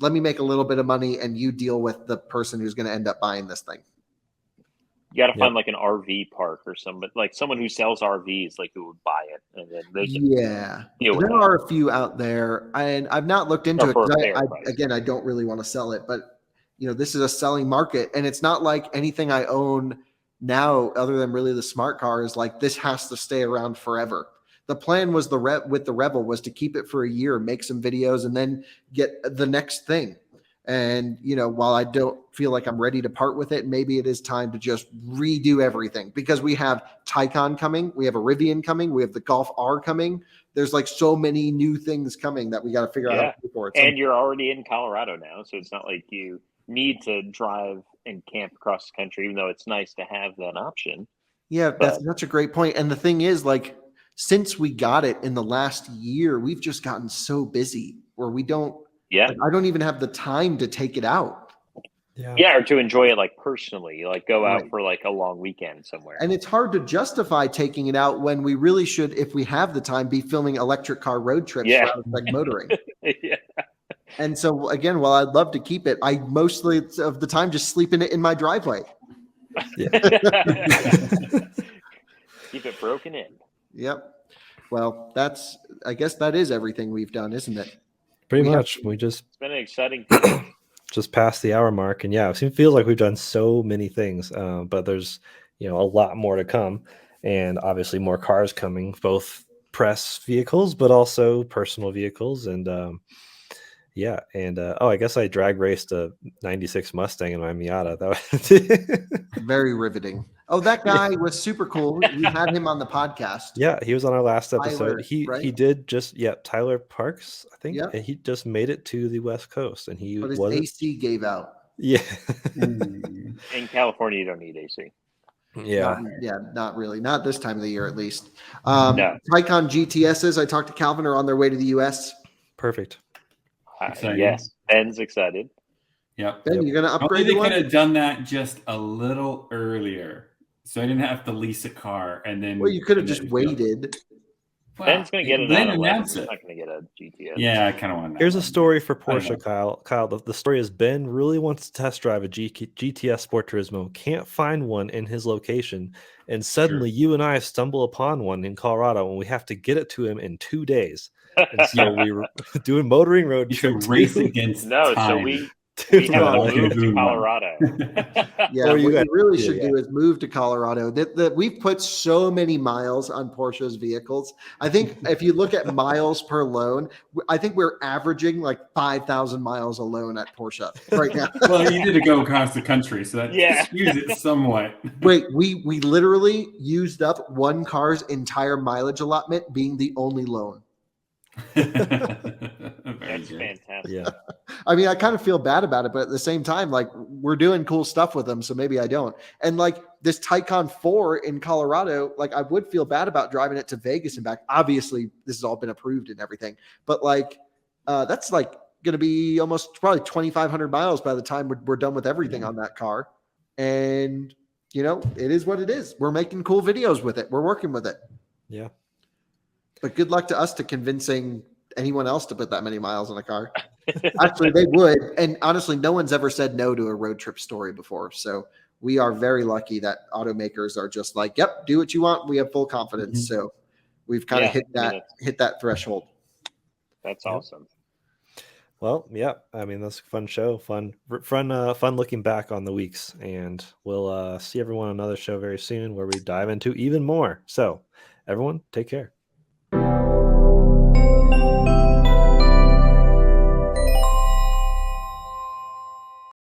[SPEAKER 2] let me make a little bit of money and you deal with the person who's going to end up buying this thing.
[SPEAKER 3] You got to find like an RV park or somebody, like someone who sells RVs, like who would buy it, and then they can
[SPEAKER 2] there are a few out there, and I've not looked into it. Again, I don't really want to sell it, but you know, this is a selling market, and it's not like anything I own now, other than really the smart car, is like this has to stay around forever. The plan was with the Rebel was to keep it for a year, make some videos, and then get the next thing. And, you know, while I don't feel like I'm ready to part with it, maybe it is time to just redo everything because we have Taycan coming. We have a Rivian coming. We have the Golf R coming. There's like so many new things coming that we got to figure out how to pay for it.
[SPEAKER 3] And you're already in Colorado now. So it's not like you need to drive and camp across the country, even though it's nice to have that option.
[SPEAKER 2] Yeah, that's such a great point. And the thing is, like, since we got it in the last year, we've just gotten so busy where we don't.
[SPEAKER 3] Yeah.
[SPEAKER 2] Like, I don't even have the time to take it out.
[SPEAKER 3] Yeah. Or to enjoy it like personally, like go out for like a long weekend somewhere.
[SPEAKER 2] And it's hard to justify taking it out when we really should, if we have the time, be filming electric car road trips for like motoring. And so again, while I'd love to keep it, I mostly of the time just sleep in it in my driveway.
[SPEAKER 3] Keep it broken in.
[SPEAKER 2] Yep. Well, I guess that is everything we've done, isn't it?
[SPEAKER 1] Pretty much. It's
[SPEAKER 3] been an exciting
[SPEAKER 1] just past the hour mark. And yeah, it feels like we've done so many things, but there's, you know, a lot more to come and obviously more cars coming, both press vehicles, but also personal vehicles. And Yeah, and I guess I drag raced a '96 Mustang in my Miata. That was
[SPEAKER 2] Very riveting. Oh, that guy was super cool. We had him on the podcast.
[SPEAKER 1] yeah, he was on our last episode.
[SPEAKER 2] Tyler, right?
[SPEAKER 1] He did just Tyler Parks, I think.
[SPEAKER 2] Yep.
[SPEAKER 1] And he just made it to the West Coast, and he
[SPEAKER 2] But his
[SPEAKER 1] wasn't.
[SPEAKER 2] AC gave out.
[SPEAKER 1] Yeah,
[SPEAKER 4] Mm.
[SPEAKER 3] In California, you don't need AC.
[SPEAKER 1] yeah.
[SPEAKER 2] Not really. Not this time of the year, at least.
[SPEAKER 3] No.
[SPEAKER 2] Taycan GTSs, I talked to Calvin, are on their way to the US.
[SPEAKER 1] Perfect.
[SPEAKER 3] Yes, Ben's excited.
[SPEAKER 4] Yep.
[SPEAKER 2] Ben, you're going to upgrade
[SPEAKER 4] Only
[SPEAKER 2] the
[SPEAKER 4] they
[SPEAKER 2] one?
[SPEAKER 4] could have done that just a little earlier, so I didn't have to lease a car and then.
[SPEAKER 2] Well, you could have
[SPEAKER 4] and
[SPEAKER 2] just
[SPEAKER 4] then-
[SPEAKER 2] waited.
[SPEAKER 4] Well,
[SPEAKER 3] Ben's going to get it
[SPEAKER 4] then
[SPEAKER 3] on 11.
[SPEAKER 4] announce
[SPEAKER 3] He's
[SPEAKER 4] it.
[SPEAKER 3] not going to get a GTS.
[SPEAKER 4] Yeah, I kind of want that.
[SPEAKER 1] Here's a
[SPEAKER 4] one.
[SPEAKER 1] story for
[SPEAKER 4] I don't know.
[SPEAKER 1] Porsche, Kyle. Kyle, the story is Ben really wants to test drive a GTS Sport Turismo, can't find one in his location, and suddenly you and I stumble upon one in Colorado, and we have to get it to him in 2 days. And so we were doing motoring road
[SPEAKER 4] You
[SPEAKER 1] trip
[SPEAKER 4] should race
[SPEAKER 1] to-
[SPEAKER 4] against
[SPEAKER 3] No,
[SPEAKER 4] time.
[SPEAKER 3] so we
[SPEAKER 1] to
[SPEAKER 3] have to
[SPEAKER 2] Colorado.
[SPEAKER 3] move to Colorado.
[SPEAKER 2] Yeah,
[SPEAKER 1] Or
[SPEAKER 2] what
[SPEAKER 1] you
[SPEAKER 2] you
[SPEAKER 1] guys
[SPEAKER 2] really
[SPEAKER 1] do,
[SPEAKER 2] should do is move to Colorado. We've put so many miles on Porsche's vehicles. I think if you look at miles per loan, I think we're averaging like 5,000 miles alone at Porsche right now.
[SPEAKER 4] Well, you did to go across the country, so that
[SPEAKER 3] Yeah.
[SPEAKER 4] skews it somewhat.
[SPEAKER 2] Wait, we literally used up one car's entire mileage allotment being the only loan.
[SPEAKER 4] Very
[SPEAKER 3] That's
[SPEAKER 4] good.
[SPEAKER 3] fantastic.
[SPEAKER 1] Yeah.
[SPEAKER 2] I mean, I kind of feel bad about it, but at the same time, like we're doing cool stuff with them, so maybe I don't. And like this Taycan 4 in Colorado, like I would feel bad about driving it to Vegas and back. Obviously, this has all been approved and everything, but like that's like going to be almost probably 2,500 miles by the time we're done with everything on that car. And you know, it is what it is. We're making cool videos with it. We're working with it.
[SPEAKER 1] Yeah.
[SPEAKER 2] But good luck to us to convincing anyone else to put that many miles on a car. Actually, they would. And honestly, no one's ever said no to a road trip story before. So we are very lucky that automakers are just like, yep, do what you want. We have full confidence.
[SPEAKER 4] Mhm.
[SPEAKER 2] So we've kind of
[SPEAKER 3] Yeah,
[SPEAKER 2] hit that threshold.
[SPEAKER 3] That's
[SPEAKER 1] Yep.
[SPEAKER 3] awesome.
[SPEAKER 1] Well, yeah. I mean, that's a fun show. Fun looking back on the weeks. And we'll see everyone on another show very soon where we dive into even more. So everyone, take care.